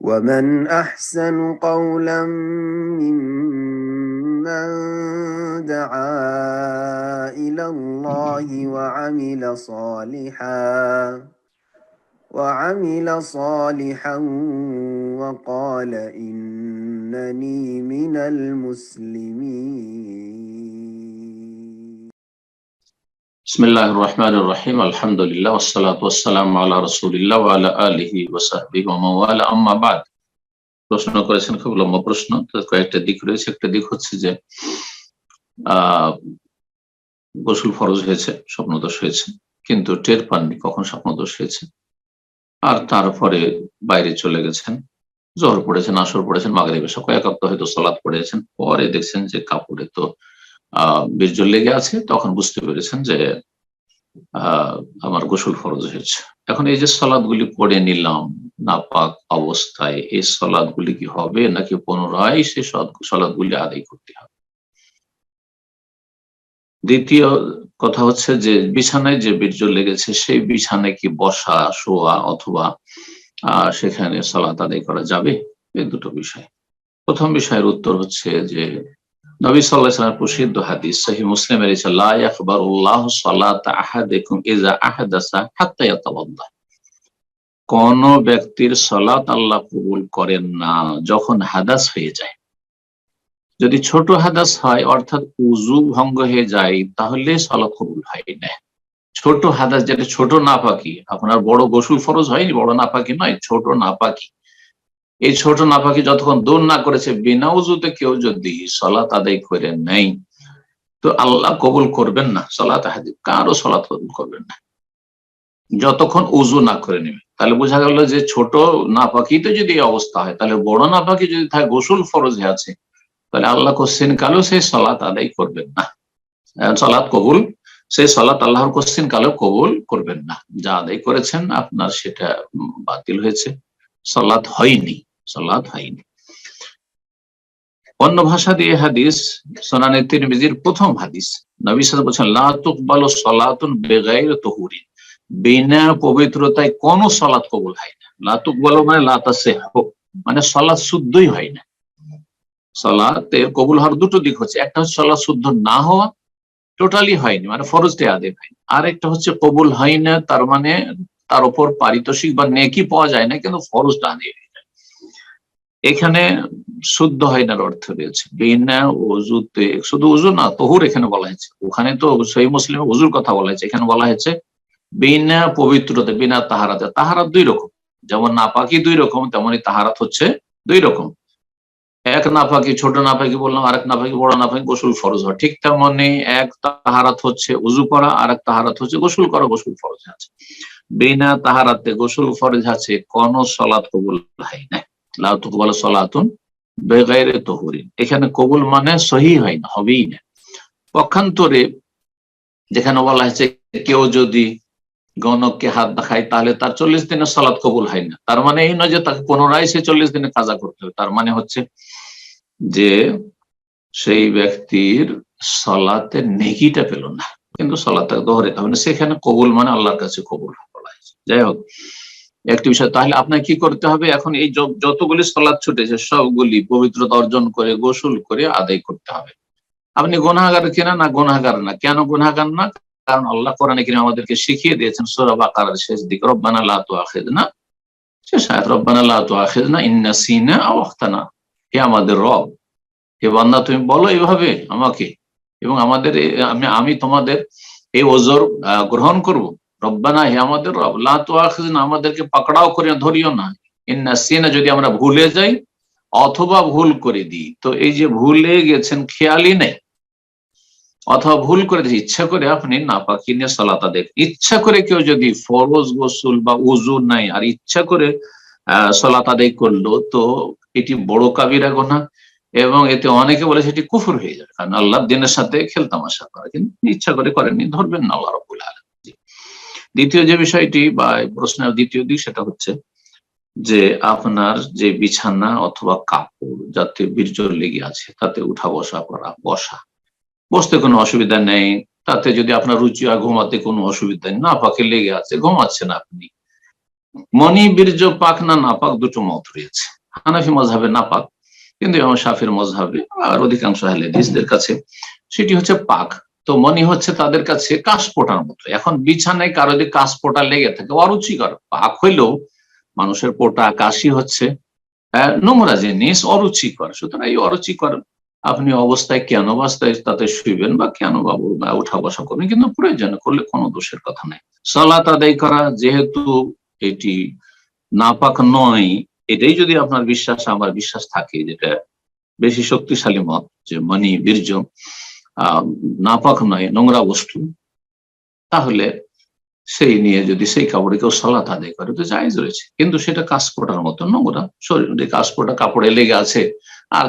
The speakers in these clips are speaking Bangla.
ومن أحسن قولا ممن دعا إلى الله وعمل صالحا وقال إنني من المسلمين. بسم الله الرحمن الرحيم. الحمد لله والصلاة والسلام على رسول الله وعلى آله وصحبه ومن والاه أما بعد. প্রশ্ন করেছেন, খুব লম্বা প্রশ্ন, কয়েকটা দিক রয়েছে। একটা দিক হচ্ছে যে গোসল ফরজ হয়েছে, স্বপ্নদোষ হয়েছে, কিন্তু টের পাননি কখন স্বপ্নদোষ হয়েছে, আর তারপরে বাইরে চলে গেছেন, জোহর পড়েছেন, আসর পড়েছেন, মাগরিব এশা কয়েকটা হয়তো সালাত পড়েছেন, পরে দেখছেন যে কাপড়ে তো বীর্য লেগে আছে, তখন বুঝতে পেরেছেন যে আমার গোসল ফরজ হয়েছে। এখন এই যে সালাদগুলি পড়ে নিলাম নাপাক অবস্থায়, এই সালাদগুলি কি হবে নাকি পুনরায় সেই সালাদগুলি আদায় করতে হবে? দ্বিতীয় কথা হচ্ছে যে বিছানায় যে বীর্য লেগেছে সেই বিছানায় কি বসা, শোয়া অথবা সেখানে সালাত আদায় করা যাবে? এই দুটো বিষয়। প্রথম বিষয়ের উত্তর হচ্ছে যে নবী সাল্লাল্লাহু আলাইহি ওয়াসাল্লামের প্রসিদ্ধ হাদিস সহিহ মুসলিমের আছে, লা ইয়াকবালুল্লাহু সালাতা আহাদিকুম ইযা আহদাসা হাত্তা ইয়াতাওয়াদ্দা। কোন ব্যক্তির সালাত আল্লাহ কবুল করেন না যখন হাদাস হয়ে যায়। যদি ছোট হাদাস হয় অর্থাৎ উযু ভঙ্গ হয়ে যায় তাহলে সালাত কবুল হয় না। ছোট হাদাস যেটা ছোট নাপাকি, আপনার বড় গোসল ফরজ হয়নি, বড় নাপাকি নয়, ছোট নাপাকি। এই ছোট নাপাকি যতক্ষণ দূর না করেছে, বিনা উযুতে কেউ যদি সালাত আদায় করে নেই তো আল্লাহ কবুল করবেন না সালাত আহাদি, কারো সালাত কবুল করবেন না যতক্ষণ উযু না করে নেবে। তাহলে বোঝা গেল যে ছোট নাপাকিতে যদি এই অবস্থা হয়, তাহলে বড় নাপাকি যদি থাকে, গোসল ফরজে আছে, তাহলে আল্লাহ কোশ্চিন কালেও সেই সালাত আদায় করবেন না, সালাত কবুল, সেই সালাত আল্লাহর কোশ্চিন কালেও কবুল করবেন না। যা আদায় করেছেন আপনার সেটা বাতিল হয়েছে, সালাত হয়নি, সালাত হয়নি। অন্য ভাষা দিয়ে হাদিস সুনানে তিরমিজির প্রথম হাদিস, নবী সাল্লাল্লাহু আলাইহি ওয়াসাল্লাম বলেছেন, লা তুকবালু সালাতুন বিগাইরি তুহুরিন, বিনা পবিত্রতায় কোন সালাত কবুল হয় না। লা তুকবালু মানে লা তাসিহু, মানে সালাত শুদ্ধই হয় না। সালাতের কবুল হওয়ার দুটো দিক হচ্ছে, একটা হচ্ছে সালাত শুদ্ধ না হওয়া, টোটালি হয়নি মানে ফরজটা আদায় হয়নি, আর একটা হচ্ছে কবুল হয় না তার মানে তার উপর পারিতোষিক বা নেকি পাওয়া যায় না, কিন্তু ফরজটা আদায় হয়ে যায়। এখানে শুদ্ধ হয় না অর্থ রয়েছে, বিনা ওযুতে, শুধু ওযু না, তহুর এখানে বলা হয়েছে, ওখানে তো সহিহ মুসলিমে ওযুর কথা বলা হয়েছে, এখানে বলা হয়েছে বিনা পবিত্রতা, বিনা তাহারাতে। তাহারাত দুই রকম, যেমন নাপাকি দুই রকম, তেমনি তাহারাত হচ্ছে দুই রকম। এক নাপাকি ছোট নাপাকি বললাম, আরেক নাপাকি বড় নাপাকি, গোসল ফরজ হয়। ঠিক তেমনি এক তাহারাত হচ্ছে উযু করা, আর এক তাহারাত হচ্ছে গোসল করা, গোসল ফরজ আছে। বিনা তাহারাতে গোসল ফরজ আছে, কোন সালাত কবুল হয় না। লা তুকবালু সালাতুন বিগাইরি তুহুরিন, এখানে কবুল মানে সহি হয় না, হবেই না। পক্ষান্তরে যেখানে বলা হয়েছে কেউ যদি গণককে হাত দেখায় তাহলে তার 40 দিনের সালাত কবুল হয় না, তার মানে এই নয় যে তাকে পুনরায় সে 40 দিনে কাজা করতে হবে। তার মানে হচ্ছে যে সেই ব্যক্তির সালাতের নেকিটা পেল না, কিন্তু সালাতে দোহরাতে হবে না। সেখানে কবুল মানে আল্লাহর কাছে কবুল বলা হয়েছে। যাই হোক, একটি বিষয়, তাহলে আপনাকে কি করতে হবে? এখন এই যতগুলি সালাত ছুটেছে সবগুলি পবিত্রতা অর্জন করে গোসল করে আদায় করতে হবে। আপনি গুনাহগার কিনা? না, গুনাহগার না। কেন গুনাহগার না? কারণ আল্লাহ কোরআনে কারীমে আমাদেরকে শিখিয়ে দিয়েছেন, সূরা বাকারার শেষ দিকে, রব্বানা লা তুআখিযনা, শেষ আয়াত, রব্বানা লা তুআখিযনা ইন নাসিনা আও আখতানা, হে আমাদের রব, হে বান্দা তুমি বলো এইভাবে আমাকে, এবং আমাদের আমি তোমাদের এই ওজর গ্রহণ করব। রব্বানা, হে আমাদের রব, লা তুআখিযনা, আমাদেরকে পাকড়াও করে ধরিও না, ইন নাসিনা, যদি আমরা ভুলে যাই অথবা ভুল করে দিই। তো এই যে ভুলে গেছেন, খেয়ালই নেই, অথবা ভুল করে দিয়েছি, ইচ্ছা করে আপনি নাপাকি নিয়ে সালাত আদায়, ইচ্ছা করে কেউ যদি ফরজ গোসল বা উযু নাই আর ইচ্ছা করে সালাত আদায় করলো, তো এটি বড় কাবিরা গুনাহ, এবং এতে অনেকে বলেছে এটি কুফর হয়ে যাবে, কারণ আল্লাহর দ্বীনের সাথে খেলতামাশা করা, কিন্তু ইচ্ছা করে করেননি, ধরবেন না আল্লাহ রাব্বুল আলামিন। দ্বিতীয় যে বিষয়টি বা প্রশ্নের দ্বিতীয় দিক, সেটা হচ্ছে যে আপনার যে বিছানা অথবা কাপড় যাতে বীর্য লেগে আছে তাতে উঠা বসা করা, বসতে কোনো অসুবিধা নেই, তাতে যদি আপনার রুচি হয় ঘুমাতে কোনো অসুবিধা নেই, না পাকে লেগে আছে ঘুমাচ্ছেন আপনি। মনি বীর্য পাক না নাপাক দুটো মত রয়েছে। হানাফি মজহাবে নাপাক, কিন্তু ইমাম শাফির মজহাবে আর অধিকাংশ আহলে হাদিসদের কাছে সেটি হচ্ছে পাক। তো মনি হচ্ছে তাদের কাছে কাশপোটার মতো। এখন বিছানায় কারো যদি কাশপোটা লেগে থাকে অরুচিকর, পাক হইলেও মানুষের পোটা কাশি হচ্ছে নোংরা জিনিস, অরুচিকর। সুতরাং এই অরুচিকর আপনি অবস্থায় কেন অবস্থায় তাতে শুইবেন বা কেন বাবু উঠা বসা করবেন, কিন্তু প্রয়োজন করলে কোনো দোষের কথা নাই। সালাত আদায় করা যেহেতু এটি নাপাক নয়, এটাই যদি আপনার বিশ্বাস আমার বিশ্বাস থাকে, যেটা বেশি শক্তিশালী মত, যে মানি বীর্য নাপাক নয়, নোংরা বস্তু, তাহলে সেই নিয়ে যদি সেই কাপড়ে কেউ সালাত আদায় করে তো জায়েজ রয়েছে। কিন্তু সেটা কাশপোটার মতো নোংরা, শরীরে কাশপোটা কাপড়ে লেগে আছে আর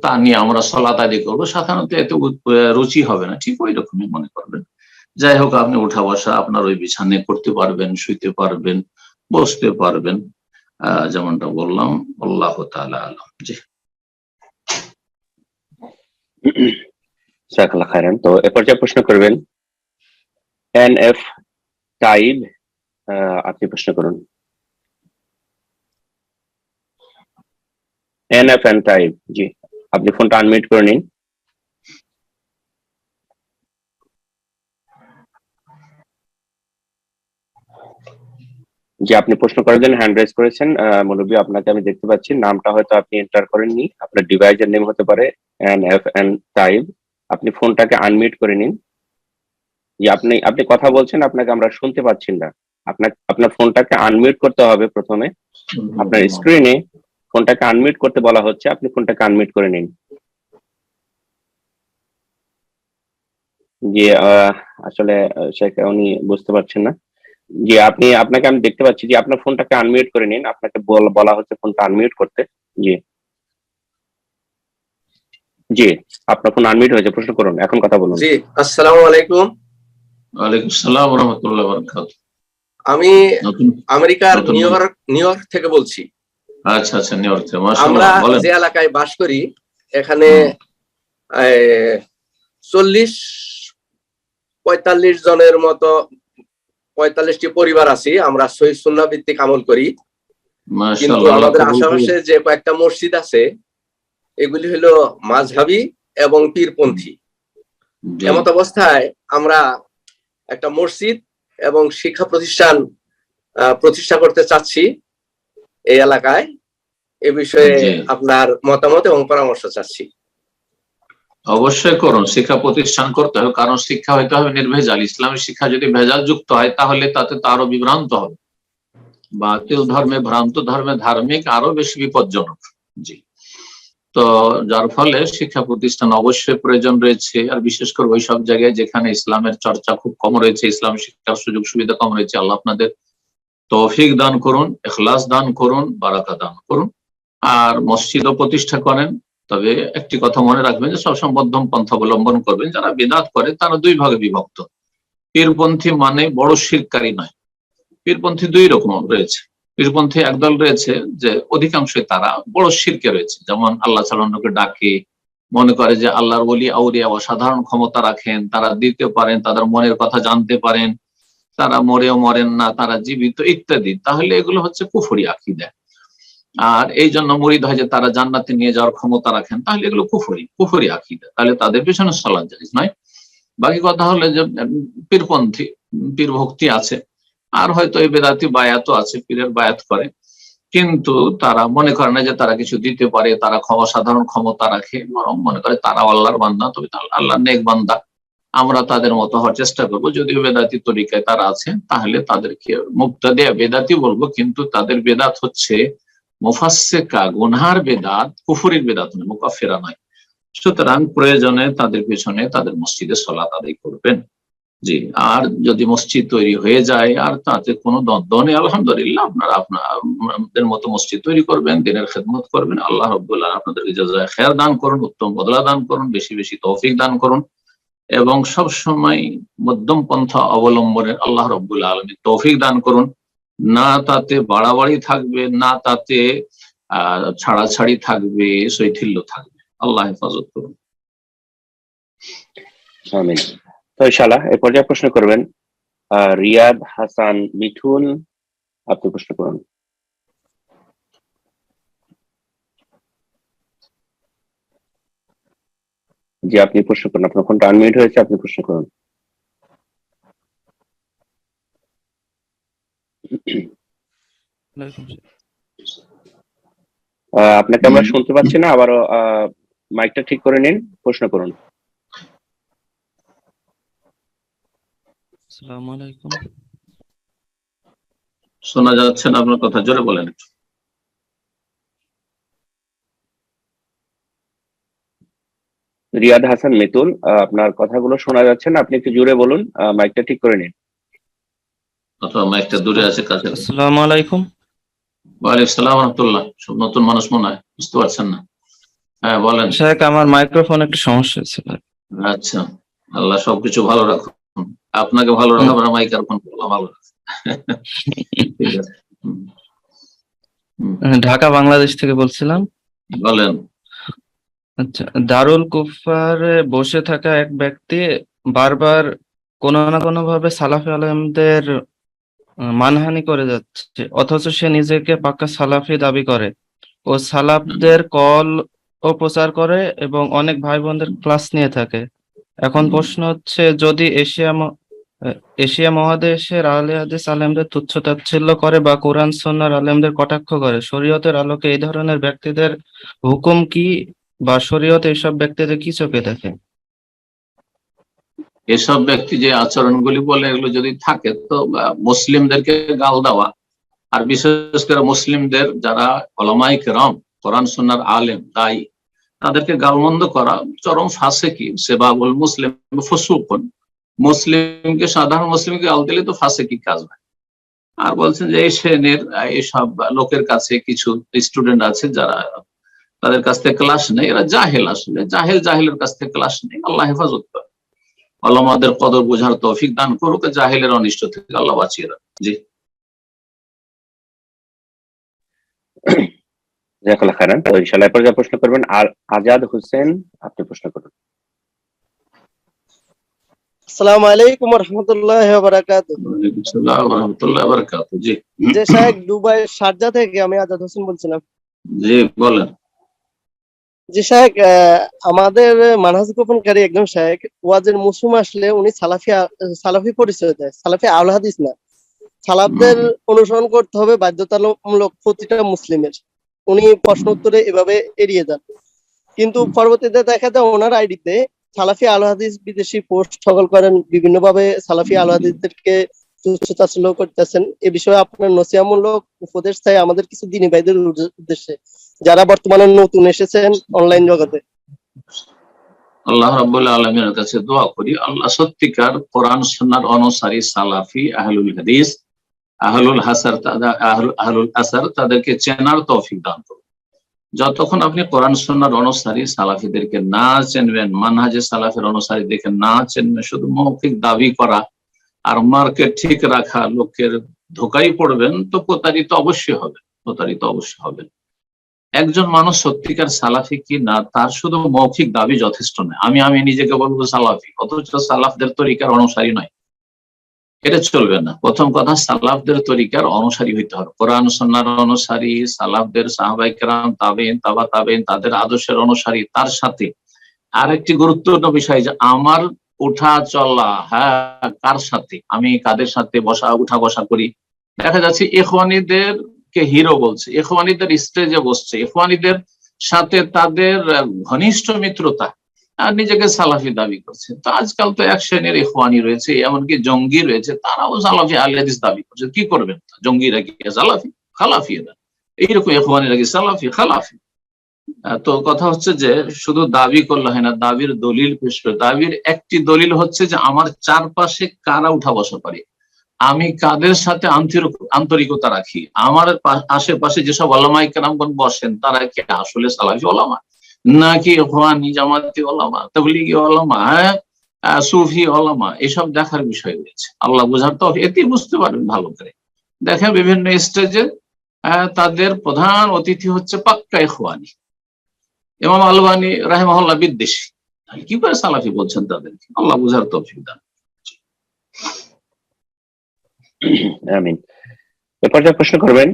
তা নিয়ে আমরা সালাত আদায় করবো, সাধারণত এত রুচি হবে না, ঠিক ওই রকমই মনে করবেন। যাই হোক, আপনি উঠা বসা আপনার ওই বিছানে করতে পারবেন, শুইতে পারবেন, বসতে পারবেন, যেমনটা বললাম। আল্লাহ তাআলা আলাম। জি, জাযাকাল্লাহ খাইরান। তো এ পর্যায়ে প্রশ্ন করবেন NF টাইব, আপনি প্রশ্ন করুন। NF টাইব, জি আপনি ফোনটা আনমিউট করে নিন। জি, আপনি প্রশ্ন করার জন্য হ্যান্ড রেজ করেছেন। মুরব্বী, আপনাকে আমি দেখতে পাচ্ছি, নামটা হয়তো আপনি এন্টার করেননি, আপনার ডিভাইসের নেম হতে পারে NF টাইব। আপনি ফোনটাকে আনমিউট করে নিন। জি, আপনি কথা বলছেন, আপনাকে আমরা শুনতে পাচ্ছি না। আপনার ফোনটাকে আনমিউট করতে হবে প্রথমে। আপনার স্ক্রিনে ফোনটাকে আনমিউট করতে বলা হচ্ছে, আপনি ফোনটাকে আনমিউট করে নিন। জি, আসলে উনি বুঝতে পারছেন না। জি, আপনাকে আমি দেখতে পাচ্ছি। যে আপনার ফোনটাকে আনমিউট করে নিন, আপনাকে বলা হচ্ছে ফোনটা আনমিউট করতে। জি জি, আপনার ফোন আনমিউট হয়েছে, প্রশ্ন করুন, এখন কথা বলুন। জি, আসসালামু আলাইকুম। ওয়ালাইকুম আসসালাম ওয়া রাহমাতুল্লাহি ওয়া বারাকাতুহু। আমি আমেরিকার নিউ ইয়র্ক থেকে বলছি। আচ্ছা আচ্ছা, নিউ ইয়র্ক থেকে। আমরা মাশাআল্লাহ, বলেন। যে এলাকায় বাস করি এখানে 40-45 জনের মতো 45টি পরিবার আছে। আমরা সহিহ সুন্নাহ ভিত্তিক আমল করি। কিন্তু আমাদের আশেপাশে যে কয়েকটা মসজিদ আছে এগুলি হলো মাযহাবী এবং পীরপন্থী। এমত অবস্থায় আমরা একটা মসজিদ এবং শিক্ষা প্রতিষ্ঠান প্রতিষ্ঠা করতে চাচ্ছি এই এলাকায়। এ বিষয়ে আপনার মতামত এবং পরামর্শ চাচ্ছি। অবশ্যই করুন, শিক্ষা প্রতিষ্ঠান করতে হবে, কারণ শিক্ষা হইতে হবে নির্ভেজাল। ইসলামী শিক্ষা যদি ভেজাল যুক্ত হয় তাহলে তাতে তো আরো বিভ্রান্ত হবে, বাতিল ধর্মে ভ্রান্ত ধর্মে ধার্মিক আরো বেশি বিপজ্জনক। জি, তো যার ফলে শিক্ষা প্রতিষ্ঠান অবশ্যই প্রয়োজন রয়েছে। আর বিশেষ করে ওই সব জায়গায় যেখানে ইসলামের চর্চা খুব কম রয়েছে, ইসলাম শিক্ষার সুযোগ সুবিধা কম রয়েছে। আল্লাহ আপনাদের তৌফিক দান করুন, ইখলাস দান করুন, বারাকা দান করুন। আর মসজিদও প্রতিষ্ঠা করেন, তবে একটি কথা মনে রাখবেন যে সবসময় মধ্যম পন্থা অবলম্বন করবেন। যারা বিদআত করে তারা দুই ভাগে বিভক্ত। পীরপন্থী মানে বড় শিরকারী নয়, পীরপন্থী দুই রকম রয়েছে। পীরপন্থী একদল রয়েছে যে অধিকাংশই তারা বড় শিরকে রয়েছে, যেমন আল্লাহ ছাড়াকে ডাকে, মনে করে যে আল্লাহর ওলি আউলিয়া অসাধারণ ক্ষমতা রাখেন, তারা দিতে পারেন, তাদের মনের কথা জানতে পারেন, তারা মরেও মরেন না, তারা জীবিত ইত্যাদি। তাহলে এগুলো হচ্ছে কুফরি আকীদা। আর এই জন্য মুরিদ হয় যে তারা জান্নাতে নিয়ে যাওয়ার ক্ষমতা রাখেন, তাহলে এগুলো কুফরি আকীদা, তাহলে তাদের পিছনে সালাত জায়েজ নয়। বাকি কথা হলো যে পীরপন্থী, পীর ভক্তি আছে, আর হয়তো এই বেদাতি বায়াতও আছে, পীরের বায়াত করে, কিন্তু তারা মনে করে না যে তারা কিছু দিতে পারে, তারা সাধারণ ক্ষমতা রাখে, বরং মনে করে তারা আল্লাহর বান্দা, তবে আল্লাহর নেক বান্দা, আমরা তাদের মতো হওয়ার চেষ্টা করবো। যদিও বেদাতি তরিকায় তারা আছে, তাহলে তাদেরকে মুবতাদি বেদাতি বলবো, কিন্তু তাদের বেদাত হচ্ছে মুফাসসিকা, গুনহার বেদাত, কুফরির বেদাত নয়, মুকাফফিরা নয়। সুতরাং প্রয়োজনে তাদের পেছনে তাদের মসজিদে সালাত আদায় করবেন। জি, আর যদি মসজিদ তৈরি হয়ে যায় আর তাতে কোনো দ্বন্দ্ব নেই, আলহামদুলিল্লাহ, আপনারা আপনাদের মতো মসজিদ তৈরি করবেন, দিনের খেদমত করবেন। আল্লাহ রাব্বুল আলামিন আপনাদেরকে জাযায়ে খায়র দান করুন, উত্তম বদলা দান করুন, বেশি বেশি তৌফিক দান করুন, এবং সব সময় মধ্যম পন্থা অবলম্বনের আল্লাহ রাব্বুল আলামিন তৌফিক দান করুন। না তাতে বাড়াবাড়ি থাকবে, না তাতে ছাড়াছাড়ি থাকবে, শৈথিল্য থাকবে। আল্লাহ হেফাজত করুন। আমিন। তো ইনশাআল্লাহ এ পর্যায়ে প্রশ্ন করবেন রিয়াদ হাসান মিঠুন, আপনি প্রশ্ন করুন। জি, আপনি প্রশ্ন করুন, আপনার ফোনটা আনমিউট হয়েছে, আপনি প্রশ্ন করুন। আপনাকে আমরা শুনতে পাচ্ছি না, আবারও মাইকটা ঠিক করে নিন, প্রশ্ন করুন। আসসালামু আলাইকুম। শোনা যাচ্ছে না আপনার কথা, জোরে বলেন একটু। রিয়াদ হাসান মিতুল, আপনার কথাগুলো শোনা যাচ্ছে না, আপনি একটু জোরে বলুন, মাইকটা ঠিক করে নিন। অথবা মাইকটা দূরে আছে, কাছে। আসসালামু আলাইকুম। ওয়ালাইকুম সালাম রহমতুল্লাহ। সব নতুন মানুষ মনে হয়, বুঝতে পারছেন না। হ্যাঁ বলেন। শেখ, আমার মাইক্রোফোন একটু সমস্যা ছিল। আচ্ছা, আল্লাহ সবকিছু ভালো রাখুন, আপনাকে ভালো রাখা, আমরা মাইক্রোফোন ভালো রাখুন। ঠিক আছে। ঢাকা বাংলাদেশ থেকে বলছিলাম। বলেন। আচ্ছা, দারুল কুফারে বসে থাকা এক ব্যক্তি বারবার কোনো না কোনো ভাবে সালাফি আলেমদের মানহানি করে যাচ্ছে, অথচ সে নিজেকে পাক্কা সালাফি দাবি করে ও সালাফদের কল ও প্রচার করে এবং অনেক ভাই বোনদের ক্লাস নিয়ে থাকে। এখন প্রশ্ন হচ্ছে, যদি এশিয়া মহাদেশের আহলে হাদিস আলেমদের তুচ্ছ তাচ্ছিল্য করে বা কোরআন সুন্নাহর আলেমদের কটাক্ষ করে, শরীয়তের আলোকে এই ধরনের ব্যক্তিদের হুকুম কি, বা শরীয়ত এইসব ব্যক্তিদের কি চোখে দেখে? এসব ব্যক্তি যে আচরণগুলি বলে, এগুলো যদি থাকে তো মুসলিমদেরকে গাল দেওয়া, আর বিশেষ করে মুসলিমদের যারা উলামায়ে কেরাম, কোরআন সুন্নাহর আলেম দায়ী, তাদেরকে গালমন্দ করা চরম ফাসেকি, সেবাবুল মুসলিম ফুসুকুন। মুসলিমকে, সাধারণ মুসলিমকে গাল দিলে তো ফাসেকি কাজ হয়। আর বলছেন যে এই শ্রেণীর এইসব লোকের কাছে কিছু স্টুডেন্ট আছে যারা তাদের কাছ থেকে ক্লাস নেই, এরা জাহেল, আসলে জাহেলের কাছ থেকে ক্লাস নেই। আল্লাহ হেফাজত করে, আল্লামাদের কদর বোঝার তৌফিক দান করুক, জাহেলের অনিষ্ট থেকে আল্লাহ বাঁচিয়ে রাখ। জি, জাযাকাল্লাহ খাইরান। তো ইনশাআল্লাহ এরপর যা প্রশ্ন করবেন, আর আজাদ হোসেন, আপনি প্রশ্ন করুন। আসসালামু আলাইকুম ওয়া রাহমাতুল্লাহি ওয়া বারাকাতুহু। ওয়ালাইকুম আসসালাম ওয়া রাহমাতুল্লাহি ওয়া বারাকাতুহু। জি, যে শায়েখ, দুবাই শারজা থেকে আমি আজাদ হোসেন বলছিলাম। জি বলেন। যে শায়েখ, আমাদের মানহাজ গোপনকারী একজন শায়েখ ওয়াজের মৌসুম আসলে উনি সালাফি পরিচয় দেয়, সালাফি আহলে হাদিস না। সালাফদের অনুসরণ করতে হবে বাধ্যতামূলক প্রতিটা মুসলিমের। উনি প্রশ্ন উত্তরে এভাবে এড়িয়ে যান, কিন্তু পরবর্তীতে দেখা যায় ওনার আইডিতে সালাফি আহলে হাদিস বিদেশি পোস্ট সকল করেন, বিভিন্ন ভাবে সালাফি আহলে হাদিসদেরকে তুচ্ছ-তাচ্ছিল্য করতেছেন। এ বিষয়ে আপনার নসিহতমূলক উপদেশ চাই আমাদের কিছু দ্বীনি ভাইদের উদ্দেশ্যে, যারা বর্তমানে নতুন এসেছেন অনলাইন জগতে। আল্লাহ রাব্বুল আলামিনের কাছে দোয়া করি, আল্লাহ সত্যিকার কোরআন সুন্নাহর অনুসারী সালাফি আহলুল হাদিস, আহলুল আসার তাদেরকে চেনার তৌফিক দান করুন। যতক্ষণ আপনি কোরআন সুন্নাহর অনুসারী সালাফিদেরকে না চেনবেন, মানহাজে সালাফের অনুসারীদেরকে না চেনবেন, শুধু মৌখিক দাবি করা আর মার্কেট ঠিক রাখা, লোকের ধোকায় পড়বেন, তো প্রতারিত অবশ্যই হবেন। একজন মানুষ সত্যিকার সালাফি কি না, তার শুধু মৌখিক দাবি যথেষ্ট নয়। আমি নিজেকে বলবো সালাফি, অথচ সালাফদের তরিকার অনুসারী নয়, এটা চলবে না। প্রথম কথা, সালাফদের তরিকার অনুসারী হইতে হবে, কোরআন সুন্নাহর অনুসারী, সালাফদের সাহাবায়ে কেরাম, তাবেঈন, তাবা তাবেঈন, তাদের আদর্শের অনুসারী। তার সাথে আরেকটি গুরুত্বপূর্ণ বিষয় যে আমার উঠা চলা, হ্যাঁ, কার সাথে, আমি কাদের সাথে উঠা বসা করি। দেখা যাচ্ছে ইখওয়ানীদের কে হিরো বলছে, ইখওয়ানীদের স্টেজে বসছে, ইখওয়ানীদের সাথে তাদের ঘনিষ্ঠ মিত্রতা, আর নিজেকে সালাফি দাবি করছে। তো আজকাল তো এক শ্রেণীর ইখওয়ানী রয়েছে, এমনকি জঙ্গি রয়েছে, তারাও সালাফি আহলে হাদিস দাবি করছে। কি করবেন? জঙ্গিরা কি সালাফি? খালাফি এরা। এইরকম ইখওয়ানীরা কি সালাফি? খালাফি। তো কথা হচ্ছে যে শুধু দাবি করলে হয় না, দাবির দলিল পেশ করে। দাবির একটি দলিল হচ্ছে যে আমার চারপাশে কারা উঠা বসা করে, আমি কাদের সাথে আন্তরিকতা রাখি, আমার আশেপাশে যেসব ওলামায়ে কেরামগণ বসেন তারা কি আসলে সালাফি ওলামা, নাকি ইখওয়ানি জামাতি ওলামা, তাবলীগী ওলামা, সুফি ওলামা, এসব দেখার বিষয় রয়েছে। আল্লাহ বুঝার তো এতেই বুঝতে পারবেন ভালো করে। দেখেন বিভিন্ন স্টেজে তাদের প্রধান অতিথি হচ্ছে পাক্কা ইখওয়ানি। ইমাম আলবানী রাহিমাহুল্লাহ বিদ্বেষী, কি করে সালাফি বলছেন তাদেরকে? আল্লাহ বুঝার তৌফিক দান। আমিন। এরপর যা প্রশ্ন করবেন,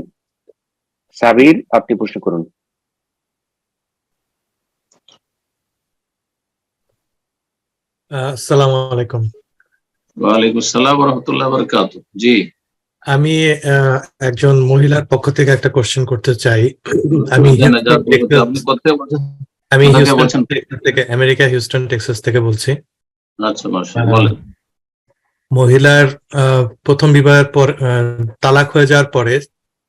সাবির, আপনি প্রশ্ন করুন। আসসালামু আলাইকুম। ওয়ালাইকুম আসসালাম ওয়া রাহমাতুল্লাহি ওয়া বারাকাতুহু। জি, আমি একজন মহিলার পক্ষ থেকে একটা কোশ্চেন করতে চাই। আমি জানা হিউস্টন যাওয়ার পূর্বে টেক্সাস আপনি কোথায় বলছেন? আমি কোথা থেকে হিউস্টন বলছেন? টেক্সাস থেকে আমেরিকা হিউস্টন টেক্সাস থেকে বলছি। আচ্ছা, মাশাআল্লাহ, বলেন। মহিলার প্রথম বিবাহের পর তালাক হয়ে যাওয়ার পরে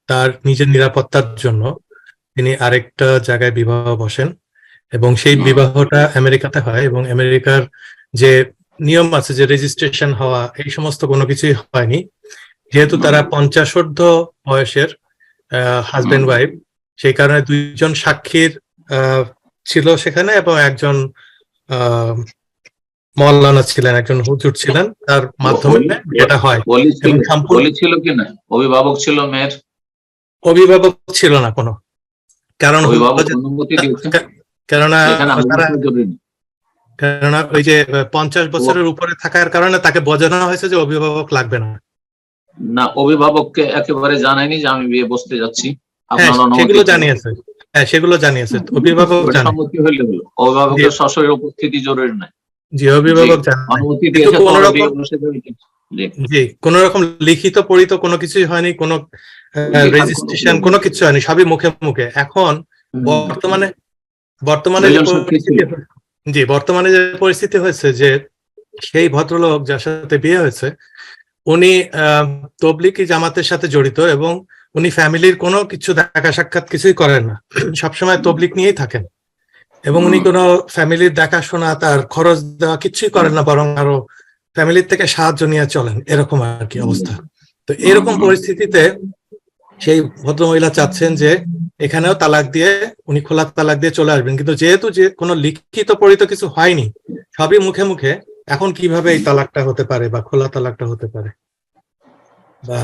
তার নিজের নিরাপত্তার জন্য তিনি আরেকটা জায়গায় বিবাহ বসেন এবং সেই বিবাহটা আমেরিকাতে হয় এবং আমেরিকার যে নিয়ম আছে যে রেজিস্ট্রেশন হওয়া এই সমস্ত কোনো কিছুই হয়নি, যেহেতু তারা 50 বয়সের হাজবেন্ড ওয়াইফ, সেই কারণে দুইজন সাক্ষীর ছিল সেখানে এবং একজন মওলানা ছিলেন, একজন হুজুর ছিলেন, তার মাধ্যমে এটা হয়। এবং বলেছিল কিনা অভিভাবক ছিল মেয়ের? অভিভাবক ছিল না কোনো, কারণ অভিভাবক অনুমতি দিয়েছেন? কেননা এখানে আলোচনা জরুরি না। কেননা ওই যে 50 বছরের উপরে থাকার কারণে তাকে বোঝানো হয়েছে যে অভিভাবক লাগবে না। না, অভিভাবককে একেবারে জানায়নি যে আমি বিয়ে বসতে যাচ্ছি, হ্যাঁ, আপনার অনুমতি সেগুলো চাই। জানিয়েছে। হ্যাঁ, সেগুলো জানিয়েছে, অভিভাবক ওটা জানে। সম্মতি হইলে হলো, অভিভাবকের সশরীর উপস্থিতি জরুরি নাই। জি, অভিভাবক জানে, অনুমতি কিন্তু দিয়েছে কোনো তোমরা রকম বিয়ে বসে যাবে কি? জি। জি কোনো রকম লিখিত পড়িত কোনো কিছুই হয়নি, কোনো রেজিস্ট্রেশন কোনো কিছু হয়নি, সবই মুখে মুখে। এখন বর্তমানে যে দুজন সাক্ষী ছিল। পরিস্থিতি বর্তমানে যে পরিস্থিতি হয়েছে যে সেই ভদ্রলোক যার সাথে বিয়ে হয়েছে উনি তবলিগি জামাতের সাথে জড়িত এবং উনি ফ্যামিলির কোনো কিছু দেখা সাক্ষাৎ কিছুই করেন না, সবসময় তবলিগ নিয়েই থাকেন এবং উনি কোনো ফ্যামিলির দেখাশোনা, তার খরচ দেওয়া কিছুই করেন না, বরং আরো ফ্যামিলির থেকে সাহায্য নিয়ে চলেন, এরকম আর কি অবস্থা। তো এরকম পরিস্থিতিতে সেই ভদ্রমহিলা চাচ্ছেন যে এখানেও তালাক দিয়ে উনি খোলা তালাক দিয়ে চলে আসবেন, কিন্তু যেহেতু যে কোনো লিখিত পড়িত কিছু হয়নি, সবই মুখে মুখে, এখন কিভাবে এই তালাকটা হতে পারে বা খোলা তালাকটা হতে পারে? বা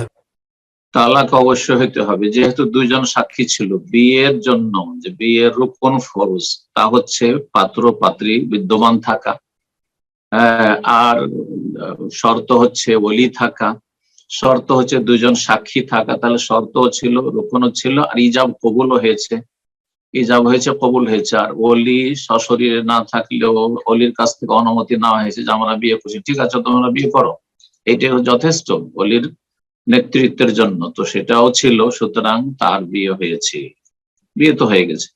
তালাক অবশ্যই হইতে হবে, যেহেতু দুইজন সাক্ষী ছিল। বিয়ের জন্য যে বিয়ের রুকন ফরজ, তা হচ্ছে পাত্র পাত্রী বিদ্যমান থাকা, আর শর্ত হচ্ছে ওলি থাকা, শর্ত হচ্ছে দুজন সাক্ষী থাকা। তাহলে শর্ত ছিল, রুকনও ছিল, আর ইজাব কবুলও হয়েছে। ইজাব হয়েছে, কবুল হয়েছে। আর ওলি সশরীরে না থাকলেও ওলির কাছ থেকে অনুমতি নেওয়া হয়েছে যে আমরা বিয়ে করছি, ঠিক আছে তোমরা বিয়ে করো, এইটাই যথেষ্ট ওলির নেতৃত্বের জন্য। তো সেটাও ছিল, সুতরাং তার বিয়ে হয়েছে, বিয়ে তো হয়ে গেছে।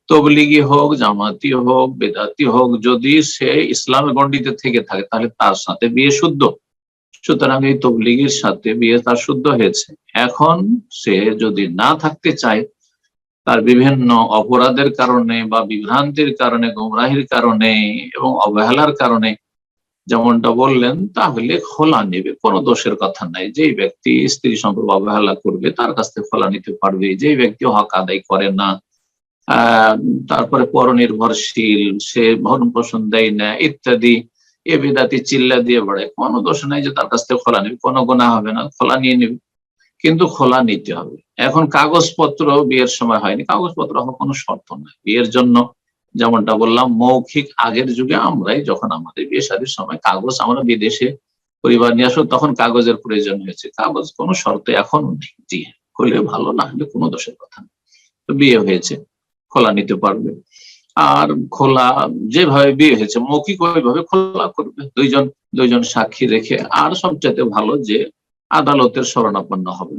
তবলিগি হোক, জামাতি হোক, বেদাতি হোক, যদি সে ইসলামের গণ্ডিতে থেকে থাকে তাহলে তার সাথে বিয়ে শুদ্ধ। সুতরাং এই তবলিগির সাথে বিয়ে তার শুদ্ধ হয়েছে। এখন সে যদি না থাকতে চায়, তার বিভিন্ন অপরাধের কারণে বা বিভ্রান্তির কারণে, গুমরাহির কারণে এবং অবহেলার কারণে, যেমনটা বললেন, তাহলে খোলা নেবে, কোনো দোষের কথা নাই। যেই ব্যক্তি স্ত্রী সম্পর্ক অবহেলা করবে তার কাছ থেকে খোলা নিতে পারবে। যেই ব্যক্তি হক আদায় করে না, তারপরে পরনির্ভরশীল, সে ভরণ পোষণ দেয় না ইত্যাদি, এ বিদাতি চিল্লা দিয়ে বেড়ায়, কোনো দোষ নাই যে তার কাছ থেকে খোলা নেবে, কোনো গুনাহ হবে না, খোলা নিয়ে নেবে, কিন্তু খোলা নিতে হবে। এখন কাগজপত্র বিয়ের সময় হয়নি, কাগজপত্র হওয়ার কোনো শর্ত নাই বিয়ের জন্য। যেমনটা বললাম, মৌখিক আগের যুগে আমরাই যখন আমাদের বিয়ে শাদীর সময় কাগজ, আমরা বিদেশে পরিবার নিয়ে আসো তখন কাগজের প্রয়োজন হয়েছে, কাগজ কোনো শর্তে এখন নেই। জি, হলে ভালো, না হলে কোনো দোষের কথা নেই। তো বিয়ে হয়েছে, খোলা নিতে পারবে। আর খোলা যেভাবে বিয়ে হয়েছে মৌখিক ওইভাবে খোলা করবে, দুইজন সাক্ষী রেখে। আর সবচেয়ে ভালো যে আদালতের শরণাপন্ন হবে।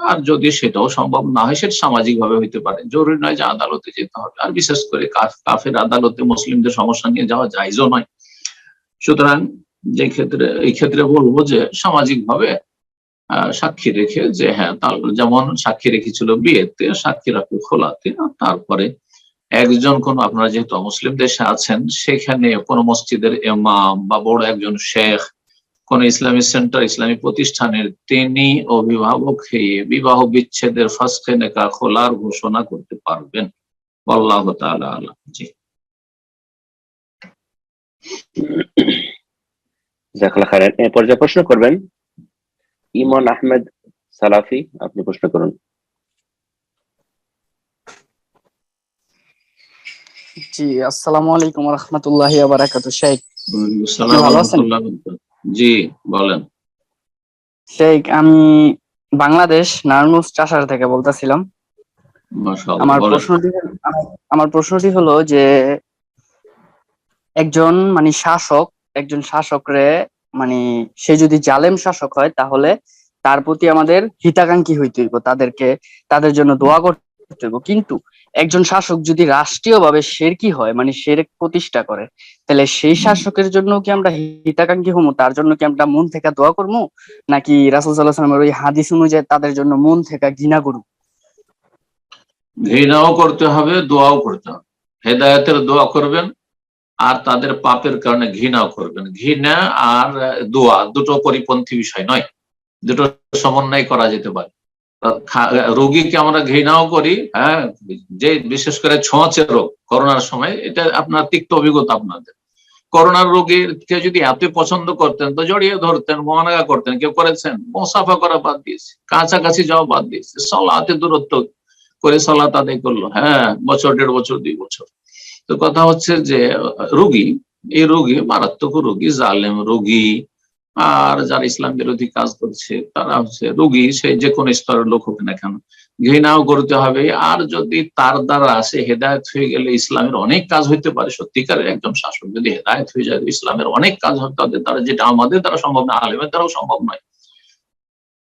আর যদি সেটাও সম্ভব না হয়, সেটা সামাজিক ভাবে হইতে পারে, জরুরি নয় যে আদালতে যেতে হবে। আর বিশেষ করে কাফের আদালতে মুসলিমদের সমস্যা নিয়ে যাওয়া জায়েজও নয়। সুতরাং এই ক্ষেত্রে বলবো যে সামাজিক ভাবে সাক্ষী রেখে, যে হ্যাঁ, যেমন সাক্ষী রেখেছিল বিয়েতে, সাক্ষী রাখবে খোলাতে। তারপরে একজন কোন, আপনারা যেহেতু মুসলিম দেশে আছেন, সেখানে কোন মসজিদের ইমাম বা বড় একজন শেখ, কোন ইসলামী সেন্টার, ইসলামী প্রতিষ্ঠানের, তিনি অভিভাবক হয়ে বিবাহ বিচ্ছেদের ফাসখে নেকাহ খোলার ঘোষণা করতে পারবেন। আল্লাহু তাআলা আ'লাম। জি, জাযাকাল্লাহু খাইরান। এই পর্যায়ে প্রশ্ন করবেন ইমন আহমেদ সালাফি, আপনি প্রশ্ন করুন। জি, আসসালামু আলাইকুম ওয়া রাহমাতুল্লাহি ওয়া বারাকাতুহু। শেখ, আসসালামু ভালো আছেন? আলাইকুম। জি, বলেন। শেখ, আমি বাংলাদেশ নারায়ণগঞ্জ চাষার থেকে বলতেছিলাম। মাশাআল্লাহ, আমার বলেন। প্রশ্নটি হলো যে একজন শাসক একজন শাসকরে মানে সে যদি জালেম শাসক হয় তাহলে তার প্রতি আমাদের হিতাকাঙ্ক্ষী হইতে হইব, তাদের জন্য দোয়া করতে হইব। কিন্তু একজন শাসক যদি রাষ্ট্রীয়ভাবে শিরকি হয়, মানে শিরক প্রতিষ্ঠা করে, তাহলে সেই শাসকের জন্য কি আমরা হিতাকাঙ্ক্ষী হবো? তার জন্য কি আমরা মন থেকে দোয়া করবো, নাকি রাসূল সাল্লাল্লাহু আলাইহি ওয়াসাল্লামের ওই হাদিস অনুযায়ী তাদের জন্য মন থেকে ঘৃণা করব? ঘৃণাও করতে হবে, দোয়াও করতে হবে। হেদায়েতের দোয়া করবেন আর তাদের পাপের কারণে ঘৃণাও করবেন। ঘৃণা আর দোয়া দুটো পরিপন্থী বিষয় নয়, দুটো সমন্বয় করা যেতে পারে। রোগীকে আমরা ঘৃণাও করি, হ্যাঁ, যে বিশেষ করে ছোঁয়াচে রোগ করোনার সময়, এটা আপনার তিক্ত অভিজ্ঞতা আপনাদের। করোনার রোগীকে যদি এত পছন্দ করতেন তো জড়িয়ে ধরতেন, মোয়ানাগা করতেন। কেউ করেছেন? মুসাফা করা বাদ দিয়েছে, কাছাকাছি যাওয়া বাদ দিয়েছে, সালাতে দূরত্ব করে সালাত আদায় করলো, হ্যাঁ, বছর 1.5 বছর 2 বছর। তো কথা হচ্ছে যে রোগী, এই রোগী মারাত্মক রোগী, জালেম রোগী, আর যারা ইসলাম বিরোধী কাজ করছে তারা হচ্ছে রোগী, সে যে কোনো স্তরের লোক হোক না কেন, ঘৃণাও করতে হবে। আর যদি তার দ্বারা সে হেদায়েত হয়ে গেলে ইসলামের অনেক কাজ হইতে পারে। সত্যিকারের একজন শাসক যদি হেদায়েত হয়ে যায়, ইসলামের অনেক কাজ হবে তাদের দ্বারা, যেটা আমাদের দ্বারা সম্ভব না, আলেমের দ্বারাও সম্ভব নয়।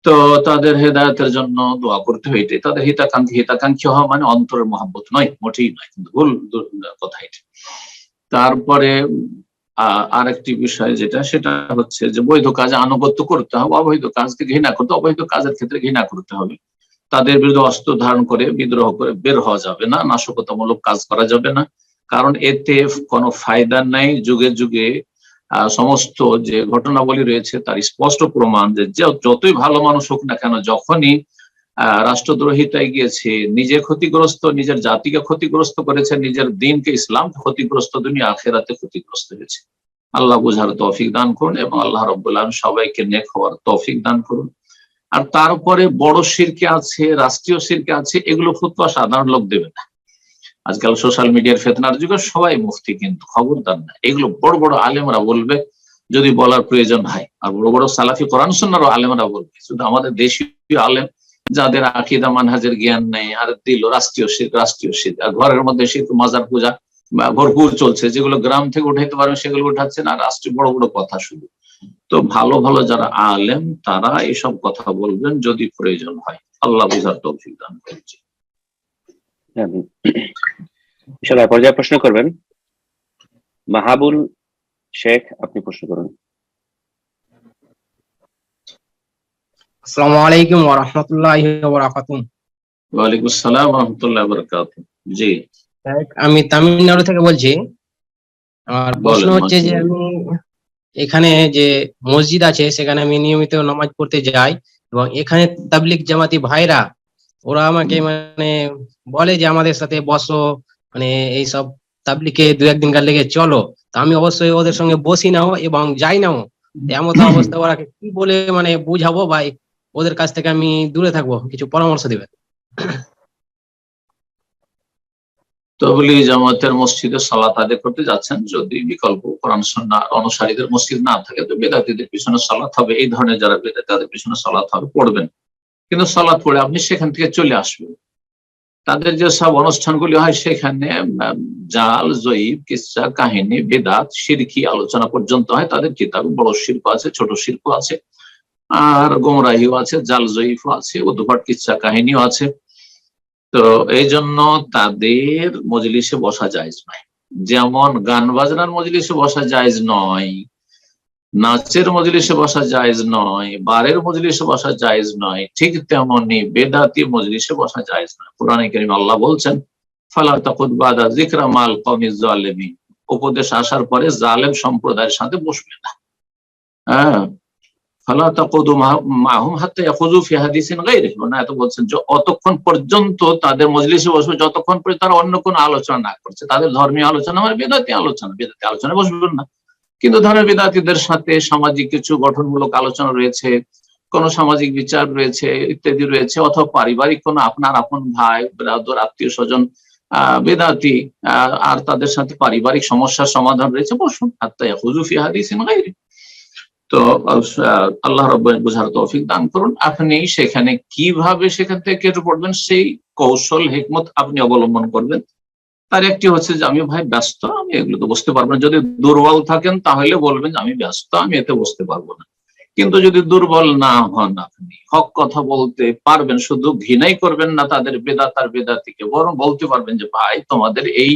তো তাদের হেদায়েতের জন্য দোয়া করতে হবে। এটাই তাদের হিতাকাঙ্ক্ষী হওয়া মানে অন্তরের মহব্বত নয়, মোটেই নয়, কিন্তু ভুল কথা এটা। তারপরে আরেকটি বিষয় যেটা, সেটা হচ্ছে যে বৈধ কাজে আনুগত্য করতে হবে, অবৈধ কাজকে ঘৃণা করতে, অবৈধ কাজের ক্ষেত্রে ঘৃণা করতে হবে। তাদের বিরুদ্ধে অস্ত্র ধারণ করে বিদ্রোহ করে বের হওয়া যাবে না, নাশকতামূলক কাজ করা যাবে না, কারণ এতে কোনো ফায়দা নাই। যুগে যুগে সমস্ত যে ঘটনাবলী রয়েছে তার স্পষ্ট প্রমাণ যে যতই ভালো মানুষ হোক না কেন, যখনই রাষ্ট্রদ্রোহিতায় গিয়েছে, নিজে ক্ষতিগ্রস্ত, নিজের জাতিকে ক্ষতিগ্রস্ত করেছে, নিজের দিনকে, ইসলাম ক্ষতিগ্রস্ত, দুনিয়া আখিরাতে ক্ষতিগ্রস্ত হয়েছে। আল্লাহ বুঝার তৌফিক দান করুন এবং আল্লাহ রাব্বুল আলামিন সবাইকে নেক হওয়ার তৌফিক দান করুন। আর তারপরে বড় শিরকে আছে, রাষ্ট্রীয় শিরকে আছে, এগুলো ফতোয়া সাধারণ লোক দেবে না। আজকাল সোশ্যাল মিডিয়ার ফেতনার যুগে সবাই মুফতি, কিন্তু খবরদার না, এগুলো বড় বড় আলেমরা বলবে যদি বলার প্রয়োজন হয়, আর বড় বড় সালাফি কোরআন সুন্নাহর আলেমরা বলবে। শুধু আমাদের দেশীয় আলেম যাদের আকীদা মানহাজের জ্ঞান নেই, আর দিল রাষ্ট্রীয় শিরক, আর ঘরের মধ্যে শিরক, মাজার পূজা ভরপুর চলছে, যেগুলো গ্রাম থেকে উঠাইতে পারবে সেগুলো উঠাচ্ছে না, রাষ্ট্রীয় বড় বড় কথা শুধু। তো ভালো ভালো যারা আলেম তারা এসব কথা বলবেন যদি প্রয়োজন হয়। আল্লাহ বুঝার তৌফিক দান করছে। ইনশাআল্লাহ পর্যায়ে প্রশ্ন করবেন মাহাবুল শেখ, আপনি প্রশ্ন করুন। আসসালামু আলাইকুম ওয়া রাহমাতুল্লাহি ওয়া বারাকাতুহু। ওয়া আলাইকুম আসসালাম ওয়া রাহমাতুল্লাহি ওয়া বারাকাতুহু। জি, আমি তামিলনাড়ু থেকে বলছি। আর প্রশ্ন হচ্ছে যে আমি এখানে যে মসজিদ আছে সেখানে আমি নিয়মিত নামাজ পড়তে যাই, এবং এখানে তাবলিগ জামাতি ভাইরা ওরা আমাকে মানে বলে যে আমাদের সাথে বসো, মানে এইসব তাবলিগে 2-1 দিন লেগে চলো। তা আমি অবশ্যই ওদের সঙ্গে বসি নাও এবং যাই নাও। এমন অবস্থা ওরা কি বলে মানে বুঝাবো ভাই, ওদের কাছ থেকে আমি দূরে থাকবো, কিছু পরামর্শ দিবেন? তাবলীগ জামাতের মসজিদে সালাত আদায় করতে যাচ্ছেন, যদি বিকল্প কোরআন সুন্নাহ অনুসারীদের মসজিদ না থাকে তো বেদাতীদের পিছনে সালাত হবে। এই ধরনের যারা বেদাত তাদের পিছনে সালাত হবে, পড়বেন, কিন্তু সালাত পড়ে আপনি সেখান থেকে চলে আসবেন। তাদের যে সব অনুষ্ঠানগুলি হয় সেখানে জাল, জয়ীব, কিসসা, কাহিনী, বেদাত, শিরকি আলোচনা পর্যন্ত হয়। তাদের কিতাবে বড় শিরক আছে, ছোট শিরক আছে, আর গোমরাহিও আছে, জাল জয়ীফও আছে, উদ্ভট কিসসা কাহিনীও আছে। তো এই জন্য তাদের মজলিসে বসা জায়েজ নয়। যেমন গান বাজনার মজলিসে বসা জায়েজ নয়, নাচের মজলিসে বসা জায়েজ নয়, বারের মজলিসে বসা জায়েজ নয়, ঠিক তেমনি বেদাতি মজলিসে বসা জায়েজ নয়। কোরআনে কারীম আল্লাহ বলছেন, ফালা তাকুদ বাদা যিকরা মাল কওমিজ জালিমিন, উপদেশ আসার পরে জালেম সম্প্রদায়ের সাথে বসবে না। হ্যাঁ, ফালা তাকুদু মাহুম হাত্তা ইয়াখুযু ফি হাদিসিন গায়রিহি, না এত বলছেন যে অতক্ষণ পর্যন্ত তাদের মজলিসে বসবে যতক্ষণ পর্যন্ত তারা অন্য কোনো আলোচনা না করছে। তাদের ধর্মীয় আলোচনা মানে বেদাতি আলোচনা বসবেন না। কিন্তু ধরেন বেদাতীদের সাথে সামাজিক কিছু গঠনমূলক আলোচনা রয়েছে, কোন সামাজিক বিচার রয়েছে, ইত্যাদি রয়েছে, অথবা পারিবারিক কোন আপনার আপন ভাই ব্রাদার আত্মীয় স্বজন বেদাতি, আর তাদের সাথে পারিবারিক সমস্যার সমাধান রয়েছে, বসুন। হাত্তা ইয়াখুযু ফি হাদিসিন গায়রিহি। তো আল্লাহ রাব্বুল বুঝার তৌফিক দান করুন। আপনি সেখানে কিভাবে সেখান থেকে কেটে পড়বেন সেই কৌশল হিকমত আপনি অবলম্বন করবেন, আর একটি হচ্ছে যে আমি ভাই ব্যস্ত, আমি এগুলো তো বুঝতে পারবো না। যদি দুর্বল থাকেন তাহলে বলবেন যে আমি ব্যস্ত, আমি এতে বুঝতে পারবো না। কিন্তু যদি দুর্বল না হন, আপনি হক কথা বলতে পারবেন, শুধু ঘৃণাই করবেন না তাদের বেদাত আর বেদাতিকে, বরং বলতে পারবেন যে ভাই তোমাদের এই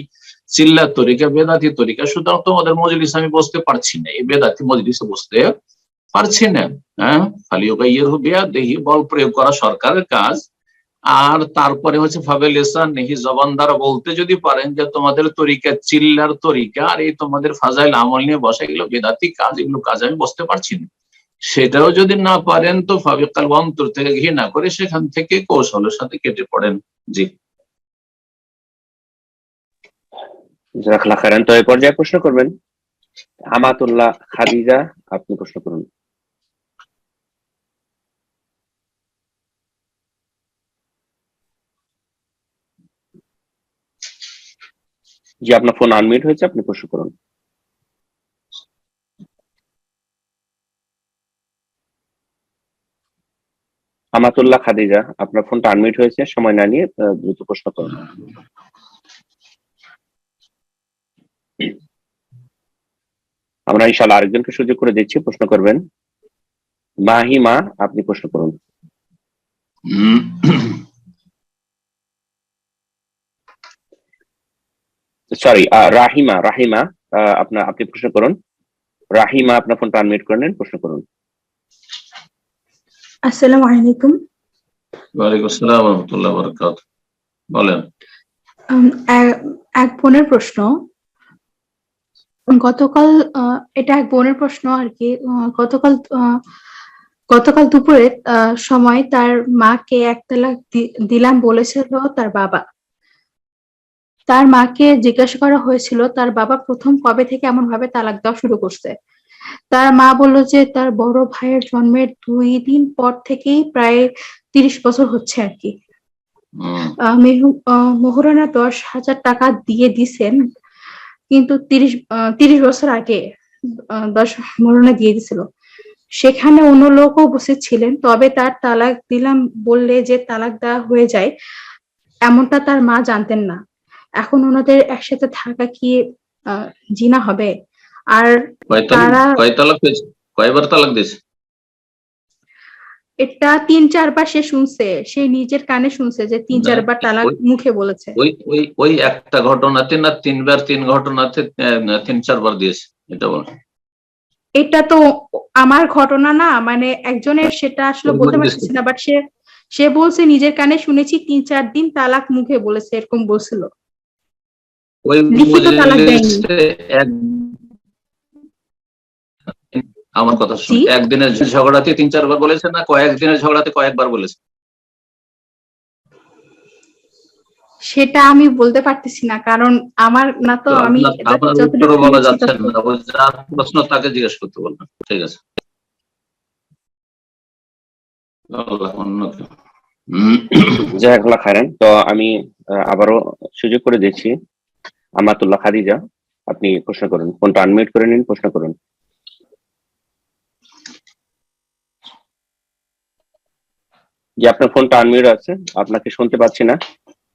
চিল্লার তরিকা বেদাতি তরিকা, সুতরাং তোমাদের মজলিস আমি বসতে পারছি না, এই বেদাতি মজলিসে বসতে পারছি না। হ্যাঁ, দেখি বল প্রয়োগ করা সরকারের কাজ। আর তারপরে হচ্ছে ফাবেলিসান নেহি, জবান দ্বারা বলতে যদি পারেন যে তোমাদের তরিকা চিল্লার তরিকা, আর এই তোমাদের ফাজাইল আমল নিয়ে বসা, এগুলো বেদাতি কাজ, এগুলো কাজ আমি বসতে পারছি না, সেটাও যদি না পারেন তো ফাবিকাল অন্তর থেকে ঘৃণা করে সেখান থেকে কৌশলের সাথে কেটে পড়েন। জি, জাযাকাল্লাহ খাইরান। তো এই পর্যায়ে প্রশ্ন করবেন আমাতুল্লাহ খাদিজা, আপনি প্রশ্ন করুন। জি, আপনার ফোন আনমিউট হয়েছে, আপনি প্রশ্ন করুন। আমাতুল্লাহ খাদিজা, আপনার ফোনটা আনমিউট হয়েছে, সময় না নিয়ে দ্রুত প্রশ্ন করুন। আমরা ইনশাআল্লাহ আরেকজনকে সুযোগ করে দিচ্ছি, প্রশ্ন করবেন মাহিমা, আপনি প্রশ্ন করুন। সরি, রাহিমা, রাহিমা, আপনি প্রশ্ন করুন। রাহিমা, আপনার ফোনটা আনমিউট করে নেন, প্রশ্ন করুন। আসসালামু আলাইকুম। ওয়ালাইকুম আসসালাম ওয়া রাহমাতুল্লাহি ওয়া বারাকাতুহু। বলেন। এক বোনের প্রশ্ন। গতকাল এটা এক বোনের প্রশ্ন আর কি। গতকাল দুপুরে সময় তার মাকে এক তালাক দিলাম বলেছিল তার বাবা। তার মাকে জিজ্ঞাসা করা হয়েছিল তার বাবা প্রথম কবে থেকে এমন ভাবে তালাক দেওয়া শুরু করছে। তার মা বললো যে তার বড় ভাইয়ের জন্মের 2 দিন পর থেকেই প্রায় 30 বছর হচ্ছে আর কি। মোহরানা 10,000 টাকা দিয়ে দিছেন, কিন্তু 30 বছর আগে 10 মোহরানা দিয়ে দিছিল। সেখানে অন্য লোকও উপস্থিত ছিলেন, তবে তার তালাক দিলাম বললে যে তালাক দেওয়া হয়ে যায় এমনটা তার মা জানতেন না। এখন ওনাদের একসাথে থাকা কি জিনা হবে? আর তারা কয়বার তালাক দিয়েছে? এটা 3-4 বার সে শুনছে, সে নিজের কানে শুনছে যে 3-4 বার তালাক মুখে বলেছে। ওই একটা ঘটনাতে না 3 বার, 3 ঘটনাতে 3-4 বার দিয়েছে, এটা বল। এটা তো আমার ঘটনা না, মানে একজনের, সেটা আসলে বলতে পারছি না, বাট সে বলছে নিজের কানে শুনেছি 3-4 দিন তালাক মুখে বলেছে, এরকম বলছিল। ওই লিখিত তালাক দেয়নি। আমার কথা শুনুন, একদিনের ঝগড়াতে 3-4 বার বলেছে না কয়েকদিনের ঝগড়াতে কয়েকবার বলেছে? সেটা আমি বলতে পারতেছি না, কারণ আমার না তো, আমি যতটুকু বলা যাচ্ছে না, যার প্রশ্ন তাকে জিজ্ঞেস করতে বলবেন। ঠিক আছে, জাযাকাল্লাহ খাইরান। তো আমি আবারও সুযোগ করে দিচ্ছি আমাতুল্লাহ খাদিজা, আপনি প্রশ্ন করুন। ফোনটা আনমিউট করে নিন, প্রশ্ন করুন। যে আপনার ফোনটা আনমিউট আছে, আপনাকে শুনতে পাচ্ছি না,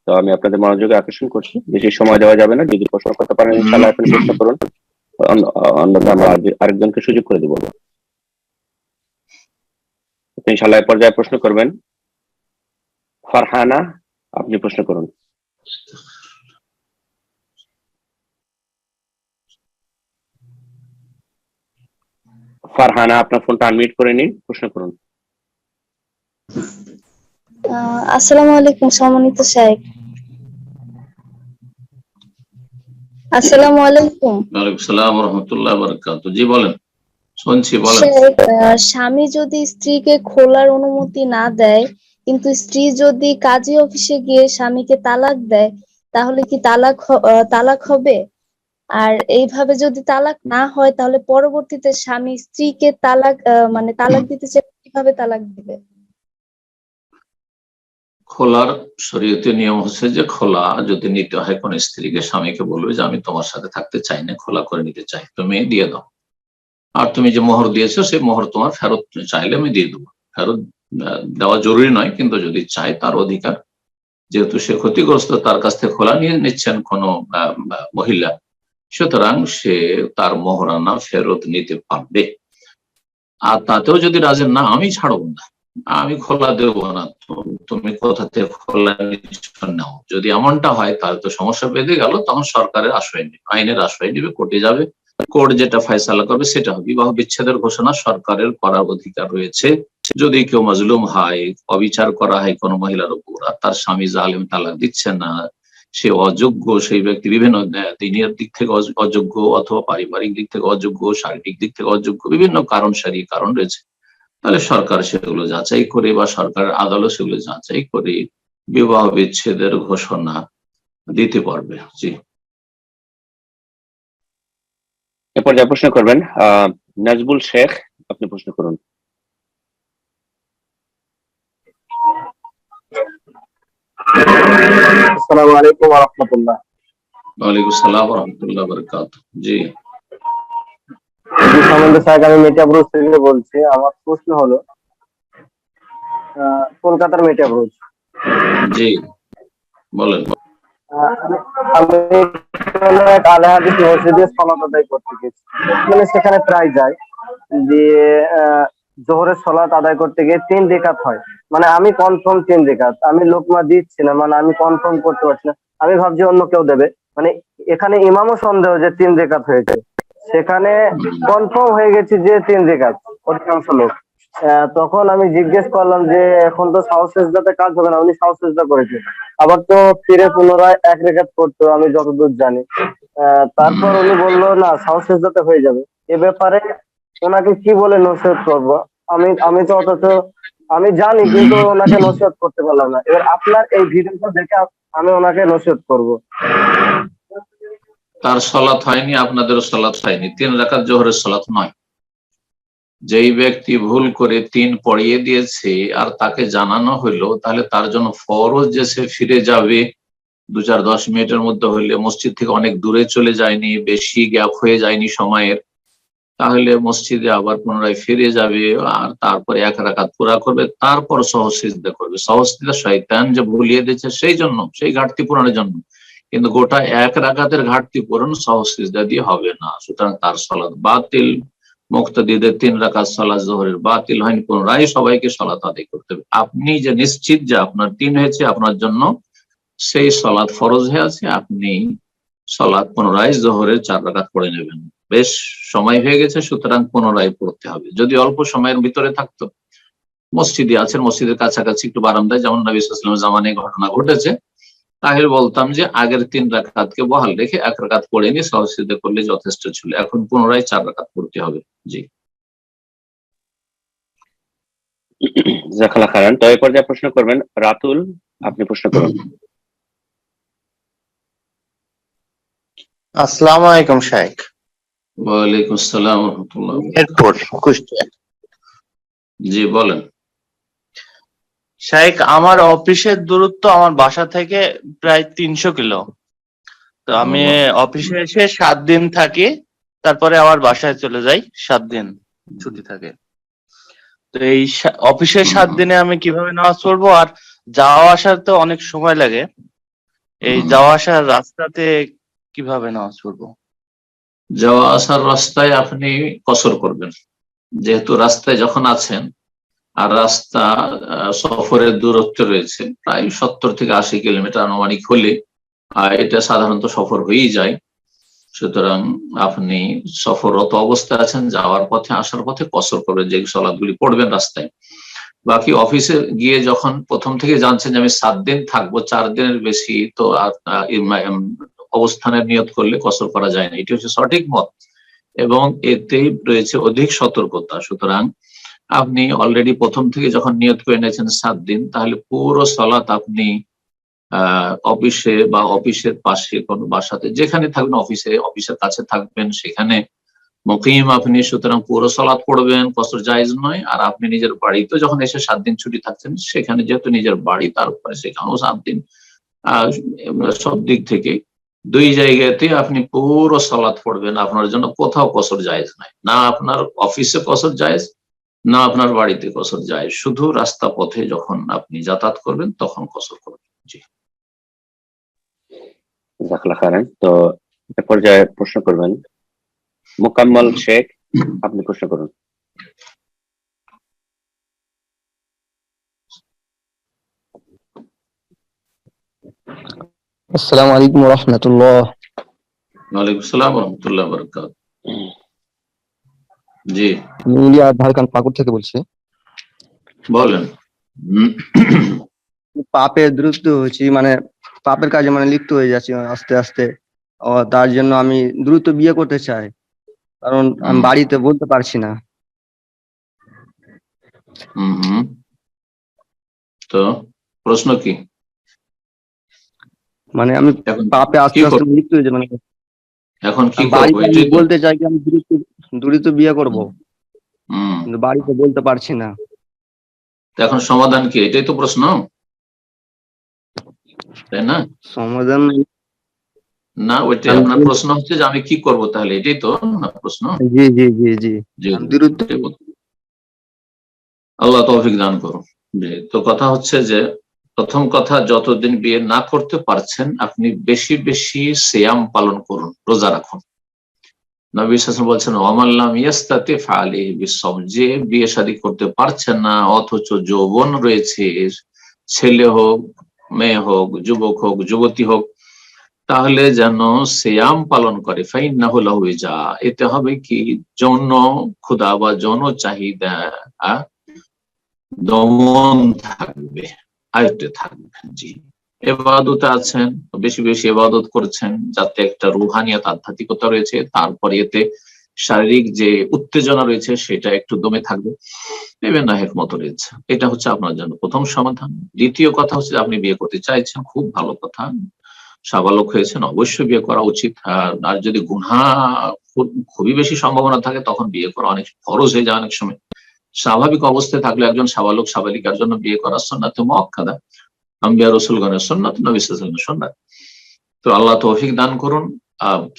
তো আমি আপনাদের মনোযোগে আকর্ষণ করছি। বেশি সময় দেওয়া যাবে না, যদি প্রশ্ন করতে পারেন ইনশাআল্লাহ আপনি প্রশ্ন করুন, অন্যথা আমরা আরেকজনকে সুযোগ করে দেব। আপনি ইনশাআল্লাহ এই পর্যায়ে প্রশ্ন করবেন ফারহানা, আপনি প্রশ্ন করুন। ফারহানা, আপনার ফোনটা আনমিউট করে নিন, প্রশ্ন করুন। আসসালামু আলাইকুম সম্মানিত শাইখ। আসসালামু আলাইকুম। ওয়ালাইকুম আসসালাম ওয়া রাহমাতুল্লাহি ওয়া বারাকাতুহু। জি বলেন, শুনছি, বলেন। স্বামী যদি স্ত্রীকে খোলার অনুমতি না দেয়, কিন্তু স্ত্রী যদি কাজী অফিসে গিয়ে স্বামীকে তালাক দেয়, তাহলে কি তালাক হবে? আর এইভাবে যদি তালাক না হয়, তাহলে পরবর্তীতে স্বামী স্ত্রীকে তালাক দিতে চাইলে কিভাবে তালাক দিবে? খোলার শরীয়তের নিয়ম হচ্ছে যে খোলা যদি নিতে হয়, কোন স্ত্রীকে স্বামীকে বলবে যে আমি তোমার সাথে থাকতে চাই না, খোলা করে নিতে চাই, তুমি দিয়ে দাও। আর তুমি যে মোহর দিয়েছো সেই মোহর তোমার ফেরত চাইলে আমি দিয়ে দেবো। ফেরত দেওয়া জরুরি নয়, কিন্তু যদি চাই তার অধিকার যেহেতু সে ক্ষতিগ্রস্ত, তার কাছ থেকে খোলা নিয়ে নিচ্ছেন কোনো মহিলা, সুতরাং সে তার মোহরানা ফেরত নিতে পারবে। আর তাতেও যদি রাজি না, আমি ছাড়বো না, আমি খোলা দেবো না, তুমি কোথা থেকে খোলা নিচ্ছ নাও, যদি এমনটা হয় তাহলে তো সমস্যা বেঁধে গেল। তখন সরকারের আশ্রয় নেবে, আইনের আশ্রয় নেবে, কোর্টে যাবে, কোর্ট যেটা ফয়সালা করবে সেটা হবে। বিবাহ বিচ্ছেদের ঘোষণা সরকারের করার অধিকার রয়েছে। যদি কেউ মাজলুম হয়, অবিচার করা হয় কোনো মহিলার উপর, আর তার স্বামী জালেম, তালাক দিচ্ছে না, সে অযোগ্য, সেই ব্যক্তি বিভিন্ন দিনের দিক থেকে অযোগ্য, অথবা পারিবারিক দিক থেকে অযোগ্য, শারীরিক দিক থেকে অযোগ্য, বিভিন্ন কারণ, সারিয়ে কারণ রয়েছে, তাহলে সরকার সেগুলো যাচাই করে বা সরকারের আদালত সেগুলো যাচাই করে বিবাহ বিচ্ছেদের ঘোষণা দিতে পারবে। জি, এরপর যা প্রশ্ন করবেন নাজবুল শেখ, আপনি প্রশ্ন করুন। আসসালামু আলাইকুম ওয়া রাহমাতুল্লাহ। ওয়ালাইকুম আসসালাম ওয়া রাহমাতুল্লাহি ওয়া বারাকাতুহু। জি, আমি মিঠাপুর থেকে বলছি। আমার প্রশ্ন হলো, কলকাতার মিঠাপুর। জি বলেন। আমি এক আলে হাদিস মসজিদে সালাত আদায় করতে গেছি, মানে সেখানে প্রায় যাই, দিয়ে জোহরের সালাত আদায় করতে গিয়ে 3 রাকাত হয়, মানে আমি কনফার্ম 3 রাকাত, আমি লোকমা দিচ্ছি না, মানে আমি কনফার্ম করতে পারছি না, আমি ভাবছি অন্য কেউ দেবে, মানে এখানে ইমামও সন্দেহ যে 3 রাকাত হয়েছে, সেখানে কনফার্ম হয়ে গেছে যে 3 রাকাত অধিকাংশ লোক। তখন আমি জিজ্ঞেস করলাম যে এখন তো সাহস সেজদাতে কাজ হবে না, উনি সাহস সেজদা করেছে, আবার তো ফিরে পুনরায় 1 রাকাত করতো আমি যতদূর জানি। তারপর উনি বললো না সাহস সেজদাতে হয়ে যাবে। এ ব্যাপারে ওনাকে কি বলে নসিহত করবো? আমি তো অথচ আমি জানি, কিন্তু ওনাকে নসিহত করতে পারলাম না। এবার আপনার এই ভিডিওটা দেখে আমি ওনাকে নসিহত করবো। তার সালাত হয়নি, আপনাদেরও সালাত হয়নি, 3 রাকাত জোহরের সালাত নয়। যেই ব্যক্তি ভুল করে 3 পড়িয়ে দিয়েছে আর তাকে জানানো হইলো, তাহলে তার জন্য ফরজ যে সে ফিরে যাবে 2-4-10 মিনিটের মধ্যে হইলে, মসজিদ থেকে অনেক দূরে চলে যায়নি, বেশি গ্যাপ হয়ে যায়নি সময়ের, তাহলে মসজিদে আবার পুনরায় ফিরে যাবে আর তারপরে 1 রাকাত পুরা করবে, তারপর সহজ সিজদা করবে। সহজ সিজদা শয়তান যে ভুলিয়ে দিয়েছে সেই জন্য, সেই ঘাটতি পূরণের জন্য, কিন্তু গোটা 1 রাকাতের ঘাটতি পূরণ সহজ সিজদা দিয়ে হবে না। সুতরাং তার সালাত বাতিল। মুক্তাদিদের 3 রাকাত সালাত জোহরের বাতিল হয়নি, পুনরায় সবাইকে সালাত আদায় করতে হবে। আপনি যে নিশ্চিত যে আপনার 3 হয়েছে, আপনার জন্য সেই সালাত ফরজ হয়ে আছে, আপনি সালাত পুনরায় জোহরের 4 রাকাত পড়ে নেবেন। বেশ সময় হয়ে গেছে, সুতরাং পুনরায় পড়তে হবে। যদি অল্প সময়ের ভিতরে থাকতো, মসজিদে আছেন, মসজিদের কাছাকাছি একটু বারান্দায়, যেমন নবী সাল্লাল্লাহু আলাইহি ওয়াসাল্লামের জামানায় ঘটনা ঘটেছে, তাহলে বলতাম যে আগের 3 রাকাতকে বহাল রেখে 1 রাকাত পড়ে নিয়ে সহজ সিজদা করলে যথেষ্ট ছিল। এখন পুনরায় 4 রাকাত পড়তে হবে। জি, জাযাকাল্লাহ খাইরান। তো এরপর যা প্রশ্ন করবেন রাতুল, আপনি প্রশ্ন করুন। আসসালামু আলাইকুম শাইখ। ওয়ালাইকুম আসসালাম ওয়া রাহমাতুল্লাহি ওয়া এরপর কুষ্টিয়া। জি বলেন। শাইখ, আমার অফিসের দূরত্ব আমার বাসা থেকে প্রায় 300 কিলো। তো আমি অফিসে এসে 7 দিন থাকি, তারপরে আবার বাসায় চলে যাই, 7 দিন ছুটি থাকে। তো এই অফিসের 7 দিনে আমি কিভাবে নামাজ পড়বো? আর যাওয়া আসার তো অনেক সময় লাগে, এই যাওয়া আসার রাস্তাতে কিভাবে নামাজ পড়বো? যাওয়া আসার রাস্তায় আপনি কসর করবেন, যেহেতু রাস্তায় যখন আছেন আর রাস্তা সফরের দূরত্ব রয়েছে প্রায় 70 থেকে 80 কিলোমিটার আনুমানিক হলে এটা সাধারণত সফর হয়েই যায়। সুতরাং আপনি সফররত অবস্থায় আছেন, যাওয়ার পথে আসার পথে কসর করবেন, যে সালাতগুলি পড়বেন রাস্তায়। বাকি অফিসে গিয়ে যখন প্রথম থেকে জানছেন যে আমি 7 দিন থাকবো, 4 দিনের বেশি তো অবস্থানের নিয়ত করলে কসর করা যায় না, এটি হচ্ছে সঠিক মত এবং এতেই রয়েছে অধিক সতর্কতা। সুতরাং আপনি অলরেডি প্রথম থেকে যখন নিয়ত করে নিয়েছেন 7 দিন, তাহলে পুরো সালাত আপনি অফিসে বা অফিসের পাশে কোনো বাসাতে যেখানে থাকবেন, অফিসের কাছে থাকবেন, সেখানে মুকিম আপনি, সুতরাং পুরো সালাত পড়বেন, কসর জায়েজ নয়। আর আপনি নিজের বাড়িতে যখন এসে 7 দিন ছুটি থাকছেন, সেখানে যেহেতু নিজের বাড়ি, তারপরে সেখানেও 7 দিন, সব দিক থেকে 2 জায়গাতে আপনি পুরো সালাত পড়বেন। আপনার জন্য কোথাও কসর জায়েজ নাই, না আপনার অফিসে কসর জায়েজ, না আপনার বাড়িতে কসর জায়েজ, শুধু রাস্তা পথে যখন আপনি যাতায়াত করবেন তখন কসর করবেন। জি, জাজাকাল্লাহ খাইরান। তো একটা পর্যায়ে প্রশ্ন করবেন মোকাম্মল শেখ, আপনি প্রশ্ন করুন। আসসালামু আলাইকুম ওয়া রাহমাতুল্লাহ। ওয়ালাইকুম আসসালাম ওয়া রাহমাতুল্লাহি ওয়া বারাকাতুহু। জি আমি ইলিয়া ঝাড়খণ্ড পাকুড় থেকে বলছি। বলেন। পাপে দ্রুত হয়েছি, মানে পাপের কাজে মানে লিপ্ত হয়ে যাচ্ছি আস্তে আস্তে। তার জন্য আমি দ্রুত বিয়ে করতে চাই, কারণ আমি বাড়িতে বলতে পারছি না। তো প্রশ্ন কি? মানে আমি এখন পাপে আস্তে কি আস্তে করব? লিপ্ত হয়ে যাই, মানে এখন কি করব বাড়িতে আমি এটাই তো। বলতে চাই কি আমি দ্রুত দ্রুত বিয়ে করব, হুম। কিন্তু বাড়িতে বলতে পারছি না। তো এখন সমাধান কি? এটাই তো প্রশ্ন, তাই না? সমাধান না, ওইটাই আপনার প্রশ্ন হচ্ছে যে আমি কি করব, তাহলে এটাই তো না প্রশ্ন। জি জি জি জি জি, দ্রুত। আল্লাহ তৌফিক দান করুন। জি, তো কথা হচ্ছে যে প্রথম কথা, যতদিন বিয়ে না করতে পারছেন আপনি বেশি বেশি সিয়াম পালন করুন, রোজা রাখুন। নবী সাল্লাল্লাহু আলাইহি ওয়াসাল্লাম বলছেন ওয়ামাল্লাম ইয়াস্তাতি ফাআলাইহি বিসওম, যে বিয়ে শাদী করতে পারছেন না অথচ যৌবন রয়েছে, ছেলে হোক মেয়ে হোক যুবক হোক যুবতী হোক, তাহলে যেন সিয়াম পালন করে। ফাইন্নাহু লাহু উইজা, এতে হবে কি যৌন ক্ষুধা বা যৌন চাহিদা দমন থাকবে, আয়ত্তে থাকবে। জি, এবাদতে আছেন, বেশি বেশি এবাদত করছেন, যাতে একটা রুহানিয়াত আধ্যাত্মিকতা রয়েছে, তারপরে এতে শারীরিক যে উত্তেজনা রয়েছে সেটা একটু দমে থাকবে, নেবেন না হেকমত রয়েছে। এটা হচ্ছে আপনার জন্য প্রথম সমাধান। দ্বিতীয় কথা হচ্ছে আপনি বিয়ে করতে চাইছেন, খুব ভালো কথা, সাবালক হয়েছেন, অবশ্যই বিয়ে করা উচিত। আর যদি গুনাহ খুবই বেশি সম্ভাবনা থাকে তখন বিয়ে করা অনেক ফরজ হয়ে যায় অনেক সময়। স্বাভাবিক অবস্থায় থাকলে একজন সাবালক সাবালিকার জন্য বিয়ে করা সুন্নাতে মুআক্কাদা, আম্বিয়া রাসূলগণের সুন্নাত, নবী সাল্লাল্লাহু আলাইহি ওয়াসাল্লামের সুন্নাত। তো আল্লাহ তৌফিক দান করুন।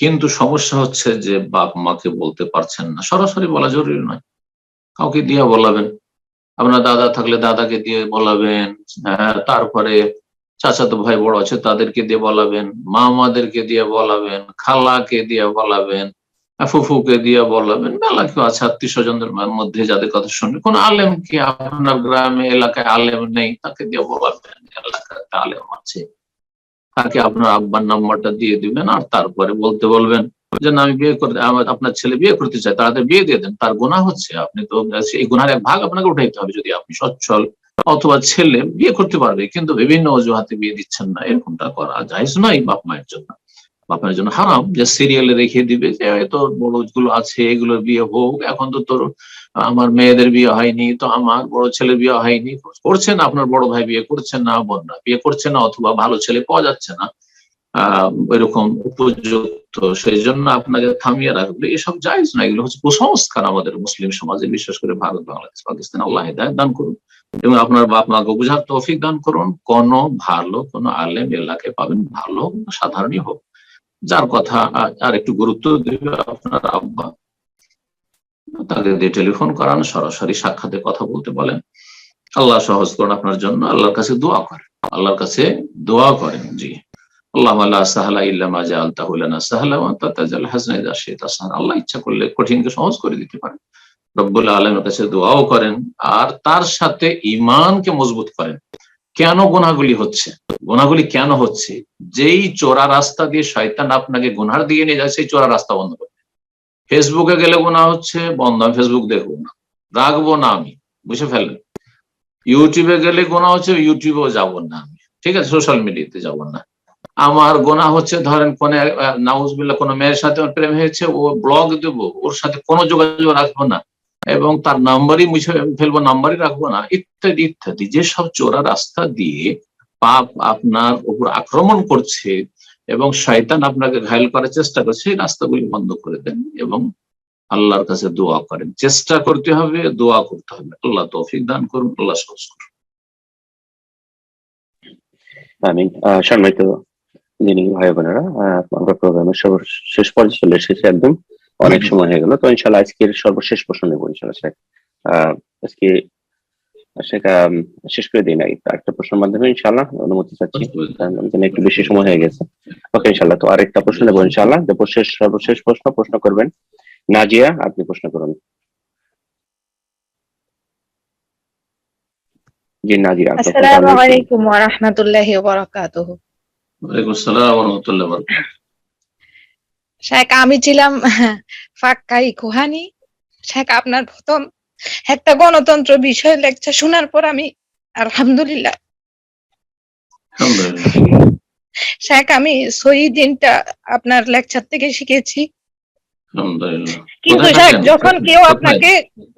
কিন্তু সমস্যা হচ্ছে যে বাপ মাকে বলতে পারছেন না। সরাসরি বলা জরুরি নয়, কাউকে দিয়ে বলাবেন। আপনার দাদা থাকলে দাদাকে দিয়ে বলাবেন, তারপরে চাচাতো ভাই বড় আছে তাদেরকে দিয়ে বলাবেন, মামাদেরকে দিয়ে বলাবেন, খালাকে দিয়ে বলাবেন, ফুফুকে দিয়ে বলাবেন, মেলা কেউ আছে আত্মীয় স্বজনদের মধ্যে যাদের কথা শুনবেন। কোন আলেমকে, আপনার গ্রামে এলাকায় আলেম নেই, তাকে দিয়ে বলাবেন, এলাকাতে আলেম আছে, তাকে আপনার আব্বার নাম্বারটা দিয়ে দিবেন, আর তারপরে বলতে বলবেন যে না আমি বিয়ে করতে, আপনার ছেলে বিয়ে করতে চায়, তাড়াতাড়ি বিয়ে দিয়ে দেন, তার গুনাহ হচ্ছে, আপনি তো এই গুনাহের এক ভাগ আপনাকে উঠাইতে হবে। যদি আপনি সচ্ছল অথবা ছেলে বিয়ে করতে পারবে কিন্তু বিভিন্ন অজুহাতে বিয়ে দিচ্ছেন না, এরকমটা করা জায়েজ নয় বাপ মায়ের জন্য। বাপ মায়ের জন্য হারাম যে সিরিয়ালে রেখে দিবে যে তোর বড় গুলো আছে এগুলোর বিয়ে হোক, এখন তো তোর আমার মেয়েদের বিয়ে হয়নি, তো আমার বড় ছেলের বিয়ে হয়নি, করছেন আপনার বড় ভাই বিয়ে করছেন না, বোনরা বিয়ে করছে না, অথবা ভালো ছেলে পাওয়া যাচ্ছে না এরকম উপযুক্ত, সেই জন্য আপনাকে থামিয়ে রাখবে, এসব জায়েজ না। এগুলো হচ্ছে কুসংস্কার আমাদের মুসলিম সমাজে, বিশেষ করে ভারত, বাংলাদেশ, পাকিস্তান। আল্লাহ হিদায়াত দান করুন এবং আপনার বাপ মাকে বুঝার তৌফিক দান করুন। কোন ভালো কোন আলেম এলাকায় পাবেন, ভালো সাধারণই হোক, যার কথা আর একটু গুরুত্ব দেবে আপনার আব্বা, তাকে দিয়ে টেলিফোন করান, সরাসরি সাক্ষাতে কথা বলতে বলেন। আল্লাহ সহজ করুন আপনার জন্য, আল্লাহর কাছে দোয়া করেন, আল্লাহর কাছে দোয়া করেন। জি, আল্লাহ ইচ্ছা করলে কঠিনকে সহজ করে দিতে পারেন। রব্বুল আলামিনের কাছে দোয়াও করেন, আর তার সাথে ঈমানকে মজবুত করেন। কেন গুনাহগুলি হচ্ছে, গুনাহগুলি কেন হচ্ছে? যেই চোরা রাস্তা দিয়ে শয়তান আপনাকে গুনার দিয়ে নিয়ে যায়, সেই চোরা রাস্তা বন্ধ করবে। ফেসবুকে গেলে গুনাহ হচ্ছে, বন্ধ, আমি ফেসবুক দেখবো না, রাখবো না, আমি বুঝে ফেললেন। ইউটিউবে গেলে গুনাহ হচ্ছে, ইউটিউবেও যাবো না আমি, ঠিক আছে, সোশ্যাল মিডিয়াতে যাবো না। আমার গোনা হচ্ছে, ধরেন কোন নাউজুবিল্লাহ কোন মেয়ের সাথে প্রেম হয়েছে, ও ব্লগ দেবো, ওর সাথে কোনো যোগাযোগ রাখবো না, এবং তার নাম্বারই মুছে ফেলবো, নাম্বারই রাখবো না, ইত্যাদি ইত্যাদি। যেসব চোরা রাস্তা দিয়ে পাপ আপনার উপর আক্রমণ করছে এবং শয়তান আপনাকে ঘায়েল করার চেষ্টা করছে, সেই রাস্তাগুলি বন্ধ করে দেন এবং আল্লাহর কাছে দোয়া করেন। চেষ্টা করতে হবে, দোয়া করতে হবে। আল্লাহ তৌফিক দান করুন, আল্লাহ সহজ করুন। আমিন। সম্মানিত দিনী ভাই বোনেরা, আমরা প্রোগ্রামের শেষ পর্যায়ে চলে এসেছি, একদম অনেক সময় হয়ে গেল। তো ইনশাল্লাহ আজকের সর্বশেষ প্রশ্ন নেব ইনশাল্লাহ। আজকে সেটা শেষ করে দিই নাই, আরেকটা প্রশ্নের মাধ্যমে ইনশাআল্লাহ অনুমতি চাচ্ছি, কারণ আমাদের একটু বেশি সময় হয়ে গেছে। ওকে ইনশাআল্লাহ, তো আরেকটা প্রশ্ন নেবো ইনশাআল্লাহ। সর্বশেষ প্রশ্ন করবেন নাজিয়া, আপনি প্রশ্ন করুন। জি নাজিয়া, আসসালামু আলাইকুম ওয়া রাহমাতুল্লাহি ওয়া বারাকাতুহু। ওয়ালাইকুম আসসালাম ওয়া রাহমাতুল্লাহি ওয়া বারাকাতুহু। শেখ, আমি ছিলাম ফাক্কাই কোহানি। শেখ, আপনার প্রথম একটা গণতন্ত্র বিষয় লেকচার শোনার পর আমি আলহামদুলিল্লাহ শেখ, আমি সহি দিনটা আপনার লেকচার থেকে শিখেছি। কিন্তু শেখ, যখন কেউ আপনাকে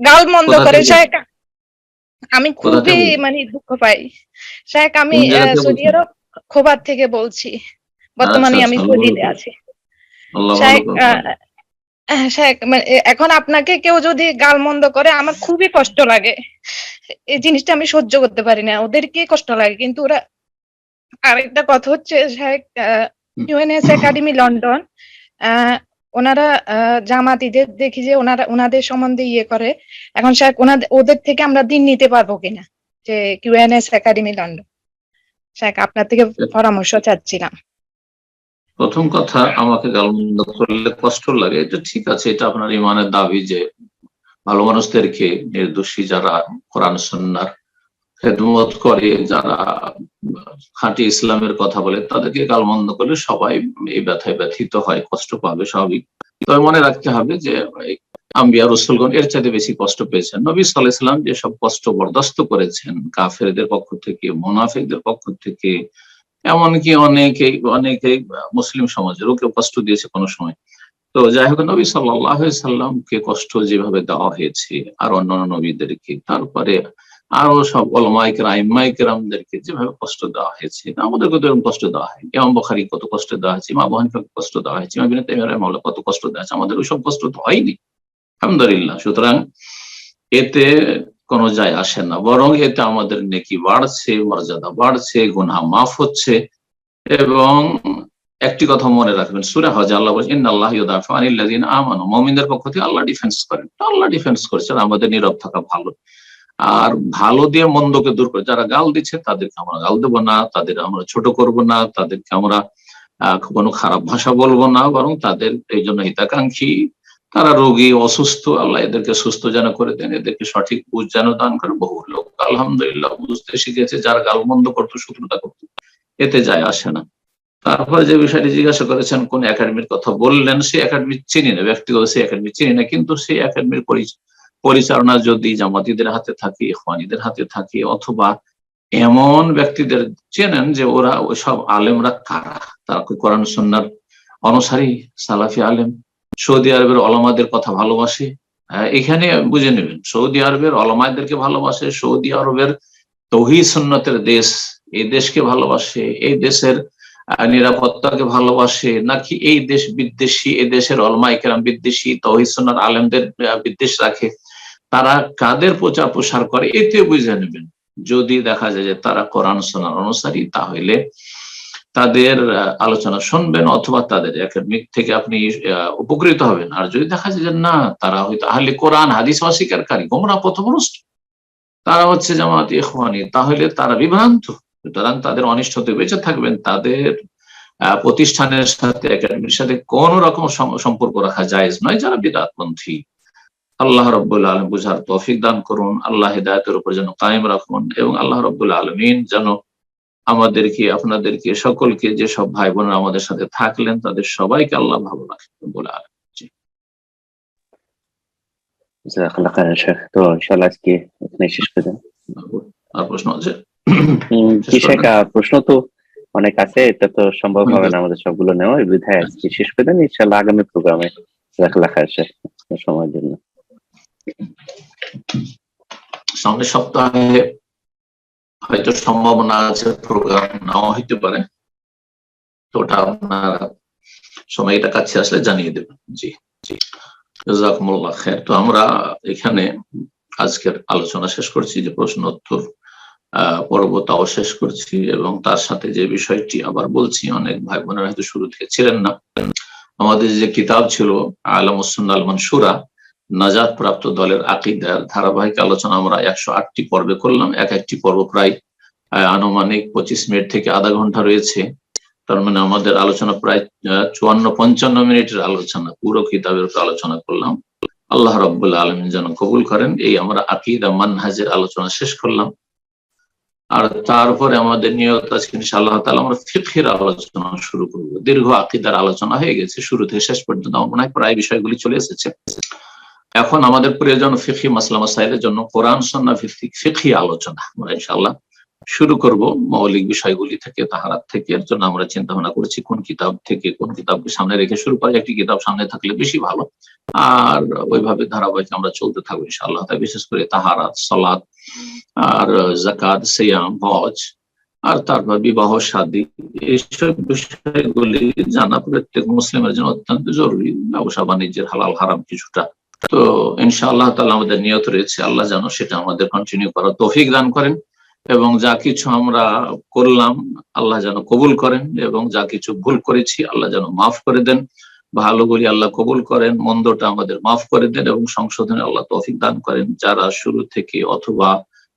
গালমন্দ করে শেখ, আমি খুবই দুঃখ পাই। শেখ, আমি সৌদি আরব খোবার থেকে বলছি, বর্তমানে আমি সৌদিতে আছি। শেখ, এখন আপনাকে কেউ যদি গালমন্দ করে আমার খুবই কষ্ট লাগে, এই জিনিসটা আমি সহ্য করতে পারি না, ওদেরকে কষ্ট লাগে। কিন্তু ওরা, আরেকটা কথা হচ্ছে শেখ, ইউএনএস একাডেমি লন্ডন, ওনারা জামাতিদের দেখি যে ওনাদের সম্বন্ধে করে। এখন শেখ, ওদের থেকে আমরা দিন নিতে পারবো কিনা, যে ইউএনএস একাডেমি লন্ডন। শেখ, আপনার থেকে পরামর্শ চাচ্ছিলাম। প্রথম কথা, আমাকে গালমন্দ করলে কষ্ট লাগে, এটা ঠিক আছে, এটা আপনার ইমানের দাবি যে ভালো মানুষদেরকে, নির্দোষী যারা কোরআন সুন্নাহর খেদমত করে, যারা খাঁটি ইসলামের কথা বলে, তাদেরকে গালমন্দ করলে সবাই এই ব্যথায় ব্যথিত হয়, কষ্ট পাবে, স্বাভাবিক। তবে মনে রাখতে হবে যে আম্বিয়া রাসূলগণ এর চাইতে বেশি কষ্ট পেয়েছেন। নবী সাল্লাল্লাহু আলাইহি ওয়াসাল্লাম যেসব কষ্ট বরদাস্ত করেছেন কাফেরদের পক্ষ থেকে, মুনাফিকদের পক্ষ থেকে, এমনকি অনেকেই মুসলিম সমাজেরও কেউ কষ্ট দিয়েছে কোনো সময়। তো যাই হোক, নবী সাল্লাল্লাহু আলাইহি সাল্লামকে কষ্ট যেভাবে দেওয়া হয়েছে আর অন্যান্য নবীদেরকে, তারপরে আরো সব উলামায়ে কেরাম, আইম্মায়ে কেরামদেরকে যেভাবে কষ্ট দেওয়া হয়েছে, আমাদেরকে তো এরকম কষ্ট দেওয়া হয়। ইমাম বুখারী কত কষ্ট দেওয়া হয়েছে, ইমাম আবু হানিফাকে কষ্ট দেওয়া হয়েছে, ইমাম ইবনে তাইমিয়া রাহিমাহুল্লাহ কত কষ্ট দেওয়া হয়েছে, আমাদের ওইসব কষ্ট তো হয়নি, আলহামদুলিল্লাহ। সুতরাং এতে কোনো যায় আসে না, বরং এতে আমাদের নেকি বাড়ছে, মর্যাদা বাড়ছে, গুনাহ মাফ হচ্ছে। এবং একটি কথা মনে রাখবেন, সূরা হজ আল্লাহ বলেন ইন্নাল্লাহা ইউদাফিউ আনিল্লাযিনা আমানু, মুমিনদের পক্ষ থেকে আল্লাহ ডিফেন্স করেন। আল্লাহ ডিফেন্স করছেন, আমাদের নীরব থাকা ভালো। আর ভালো দিয়ে মন্দকে দূর করে, যারা গাল দিচ্ছে তাদেরকে আমরা গাল দেবো না, তাদের আমরা ছোট করব না, তাদেরকে আমরা কোনো খারাপ ভাষা বলবো না, বরং তাদের এই জন্য হিতাকাঙ্ক্ষী, তারা রোগী অসুস্থ, আল্লাহ এদেরকে সুস্থ যেন করে দেন, এদেরকে সঠিক বুঝ যেন দান করে। বহু লোক আলহামদুলিল্লাহ বুঝতে শিখেছে, যারা গালমন্দ করতো, শত্রুতা করতো, এতে যায় আসে না। তারপরে যে বিষয়টি জিজ্ঞাসা করেছেন, কোন একাডেমির কথা বললেন, সেই একাডেমি চিনি না, ব্যক্তিগত সেই একাডেমি চিনি না, কিন্তু সেই একাডেমির পরিচালনা যদি জামাতিদের হাতে থাকে, ইখওয়ানীদের হাতে থাকে, অথবা এমন ব্যক্তিদের চেনেন যে ওরা ওইসব আলেমরা কারা, তারা কোরআন সুন্নাহর অনুসারী সালাফি আলেম, সৌদি আরবের ওলামাদের কথা ভালোবাসে, এখানে বুঝে নেবেন, সৌদি আরবের ওলামাদেরকে ভালোবাসে, সৌদি আরবের তৌহিদ সুন্নতের দেশ, এই দেশকে ভালোবাসে, এই দেশের নিরাপত্তাকে ভালোবাসে, নাকি এই দেশ বিদ্বেষী, এই দেশের ওলামায়ে কেরাম বিদ্বেষী, তৌহিদ সুন্নাহর আলেমদের বিদ্বেষ রাখে, তারা কাদের প্রচার প্রসার করে, এতে বুঝে নেবেন। যদি দেখা যায় যে তারা কোরআন সুন্নাহর অনুসারী, তাহলে তাদের আলোচনা শুনবেন, অথবা তাদের একাডেমিক থেকে আপনি উপকৃত হবেন। আর যদি দেখা যায় যে না, তারা হয়তো আহলে কোরআন হাদিস অস্বীকারী, গোমরাহ পথভ্রষ্ট, তারা হচ্ছে জামাত ইখওয়ানী, তাহলে তারা বিভ্রান্ত। সুতরাং তাদের অনিষ্ট থেকে বেঁচে থাকবেন, তাদের প্রতিষ্ঠানের সাথে, একাডেমির সাথে কোন রকম সম্পর্ক রাখা জায়েজ নয়, যারা বিদআতপন্থী। আল্লাহ রাব্বুল আলামিন বুঝার তৌফিক দান করুন, আল্লাহ হিদায়াতের উপর যেন কায়েম রাখুন, এবং আল্লাহ রাব্বুল আলামিন যেন আমাদেরকে, আপনাদেরকে, সকলকে, যে সব ভাই বোনেরা আমাদের সাথে থাকলেন, তাদের সবাইকে আল্লাহ ভালো রাখেন বলে তো ইনশাআল্লাহ আজকে এখানে শেষ করে দেন। আর প্রশ্ন আছে? প্রশ্ন তো অনেক আছে, এটা তো সম্ভব হবে না আমাদের সবগুলো নেওয়া, বিধায় আজকে শেষ করে দেন। ইনশাআল্লাহ আগামী প্রোগ্রামে সময়ের জন্য সামনের সপ্তাহে হয়তো সম্ভাবনা আছে প্রোগ্রাম নাও হইতে পারে, তো ওটা আপনার সময়টা কাছে আসলে জানিয়ে দেবেন। জি জি, জাযাকুমুল্লাহ খায়ের। তো আমরা এখানে আজকের আলোচনা শেষ করছি, যে প্রশ্ন উত্তর পর্বটাও শেষ করছি, এবং তার সাথে যে বিষয়টি আবার বলছি, অনেক ভাই বোনেরা হয়তো শুরু থেকে ছিলেন না, আমাদের যে কিতাব ছিল আ'লামুস সুন্নাহ আল মানসুরা, নাজাত প্রাপ্ত দলের আকীদার ধারাবাহিক আলোচনা আমরা 108টি পর্বে করলাম। এক একটি পর্ব প্রায় আনুমানিক 25 মিনিট থেকে আধা ঘন্টা রয়েছে। তার মানে আমাদের আলোচনা প্রায় 54-55 মিনিটের আলোচনা, পুরো কিতাবের উপর আলোচনা করলাম। আল্লাহ রাব্বুল আলামিন যেন কবুল করেন। এই আমরা আকীদা মানহাজের আলোচনা শেষ করলাম। আর তারপরে আমাদের নিয়ত আছে ইনশাআল্লাহ তাআলা আমরা ফিকহের আলোচনা শুরু করব। দীর্ঘ আকীদার আলোচনা হয়ে গেছে, শুরু থেকে শেষ পর্যন্ত আমার মনে হয় প্রায় বিষয়গুলি চলে এসেছে। এখন আমাদের প্রয়োজন ফিকহি মাসলা মাসাইলের জন্য কোরআন সুন্নাহ ভিত্তিক ফিকহি আলোচনা আমরা ইনশাআল্লাহ শুরু করব। মৌলিক বিষয়গুলি থেকে, তাহারাত থেকে। এর জন্য আমরা চিন্তা ভাবনা করেছি কোন কিতাব থেকে কোন কিতাবকে সামনে রেখে শুরু করা। একটি কিতাব সামনে থাকলে বেশি ভালো, আর ওইভাবে ধারাবাহিক আমরা চলতে থাকবো ইনশাআল্লাহ। তাই বিশেষ করে তাহারাত, সালাত, আর যাকাত, সিয়াম, হজ, আর তারপর বিবাহ শাদী, এইসব বিষয়গুলি জানা প্রত্যেক মুসলিমের জন্য অত্যন্ত জরুরি। ব্যবসা বাণিজ্যের হালাল হারাম কিছুটা। তো ইনশাআল্লাহ তাআলা আমাদের নিয়ত রয়েছে আল্লাহ যেন সেটা আমাদের কন্টিনিউ করার তৌফিক দান করেন, এবং যা কিছু আমরা করলাম আল্লাহ যেন কবুল করেন, এবং যা কিছু ভুল করেছি আল্লাহ যেন মাফ করে দেন। ভালোগুলি আল্লাহ কবুল করেন, মন্দটা আমাদের মাফ করে দেন এবং সংশোধনে আল্লাহ তৌফিক দান করেন। যারা শুরু থেকে অথবা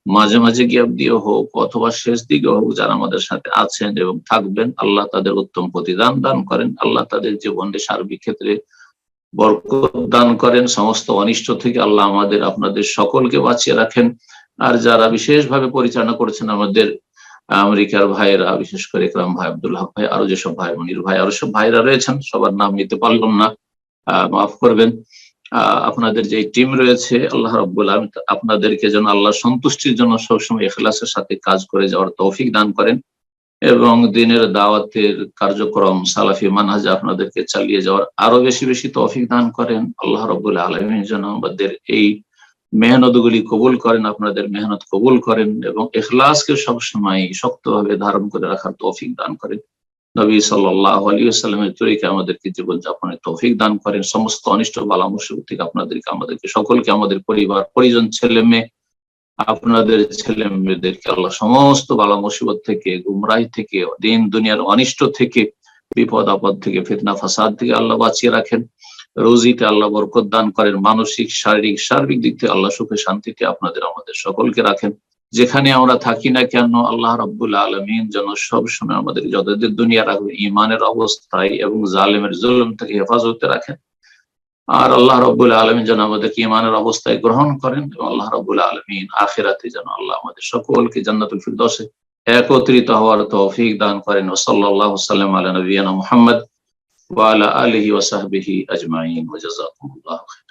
মাঝে মাঝে গ্যাপ দিয়ে হোক অথবা শেষ দিকে হোক যারা আমাদের সাথে আছেন এবং থাকবেন, আল্লাহ তাদের উত্তম প্রতিদান দান করেন। আল্লাহ তাদের জীবনের সার্বিক ক্ষেত্রে বরকত দান করেন। সমস্ত অনিষ্ট থেকে আল্লাহ আমাদের আপনাদের সকলকে বাঁচিয়ে রাখেন। আর যারা বিশেষভাবে পরিচালনা করেছেন আমাদের আমেরিকার ভাইয়েরা, বিশেষ করে ইকরাম ভাই, আব্দুল হক ভাই, আরো যেসব ভাই, মনির ভাই, আরো সব ভাইরা রয়েছেন, সবার নাম নিতে পারলাম না, মাফ করবেন। আপনাদের যে টিম রয়েছে আল্লাহ রাব্বুল আলামিন আপনাদেরকে যেন আল্লাহ সন্তুষ্টির জন্য সবসময় ইখলাসের সাথে কাজ করে যাওয়ার তৌফিক দান করেন, এবং দিনের দাওয়াতের কার্যক্রম সালাফি মানহাজে আপনাদেরকে চালিয়ে যাওয়ার আরো বেশি বেশি তৌফিক দান করেন। আল্লাহ রাব্বুল আলামিন যেন আমাদের এই মেহনতগুলি কবুল করেন, আপনাদের মেহনত কবুল করেন, এবং ইখলাসকে সবসময় শক্তভাবে ধারণ করে রাখার তৌফিক দান করেন। নবী সাল্লাল্লাহু আলাইহি ওয়াসাল্লামের তরিকা আমাদেরকে জীবনযাপনের তৌফিক দান করেন। সমস্ত অনিষ্ট বালা মুসিবত থেকে আমাদেরকে সকলকে, আমাদের পরিবার পরিজন, ছেলে মেয়ে, আপনাদের ছেলে মেয়েদেরকে আল্লাহ সমস্ত বালা মুসিবত থেকে, গুমরাহি থেকে, দিন দুনিয়ার অনিষ্ট থেকে, বিপদ আপদ থেকে, ফিতনা ফাসাদ থেকে আল্লাহ বাঁচিয়ে রাখেন। রোজিতে আল্লাহ বরকত দান করেন। মানসিক শারীরিক সার্বিক দিক থেকে আল্লাহ সুখে শান্তিতে আপনাদের আমাদের সকলকে রাখেন। যেখানে আমরা থাকি না কেন আল্লাহ রাব্বুল আলামিন যেন সবসময় আমাদের যতদিন দুনিয়া রাখবে ঈমানের অবস্থায় এবং জালেমের জুলুম থেকে হেফাজতে রাখেন। আর আল্লাহ রাব্বুল আলামিন যেন আমাদেরকে ঈমানের অবস্থায় গ্রহণ করেন, এবং আল্লাহ রাব্বুল আলামিন আখিরাতে যেন আল্লাহ আমাদের সকলকে জান্নাতুল ফিরদৌসে একত্রিত হওয়ার তৌফিক দান করেন। সাল্লাল্লাহু সাল্লাম আলা নবিয়িনা মুহাম্মদ ওয়া আলা আলিহি ওয়া সাহবিহি আজমাইন ওয়া জাযাকুমুল্লাহু খাইরান।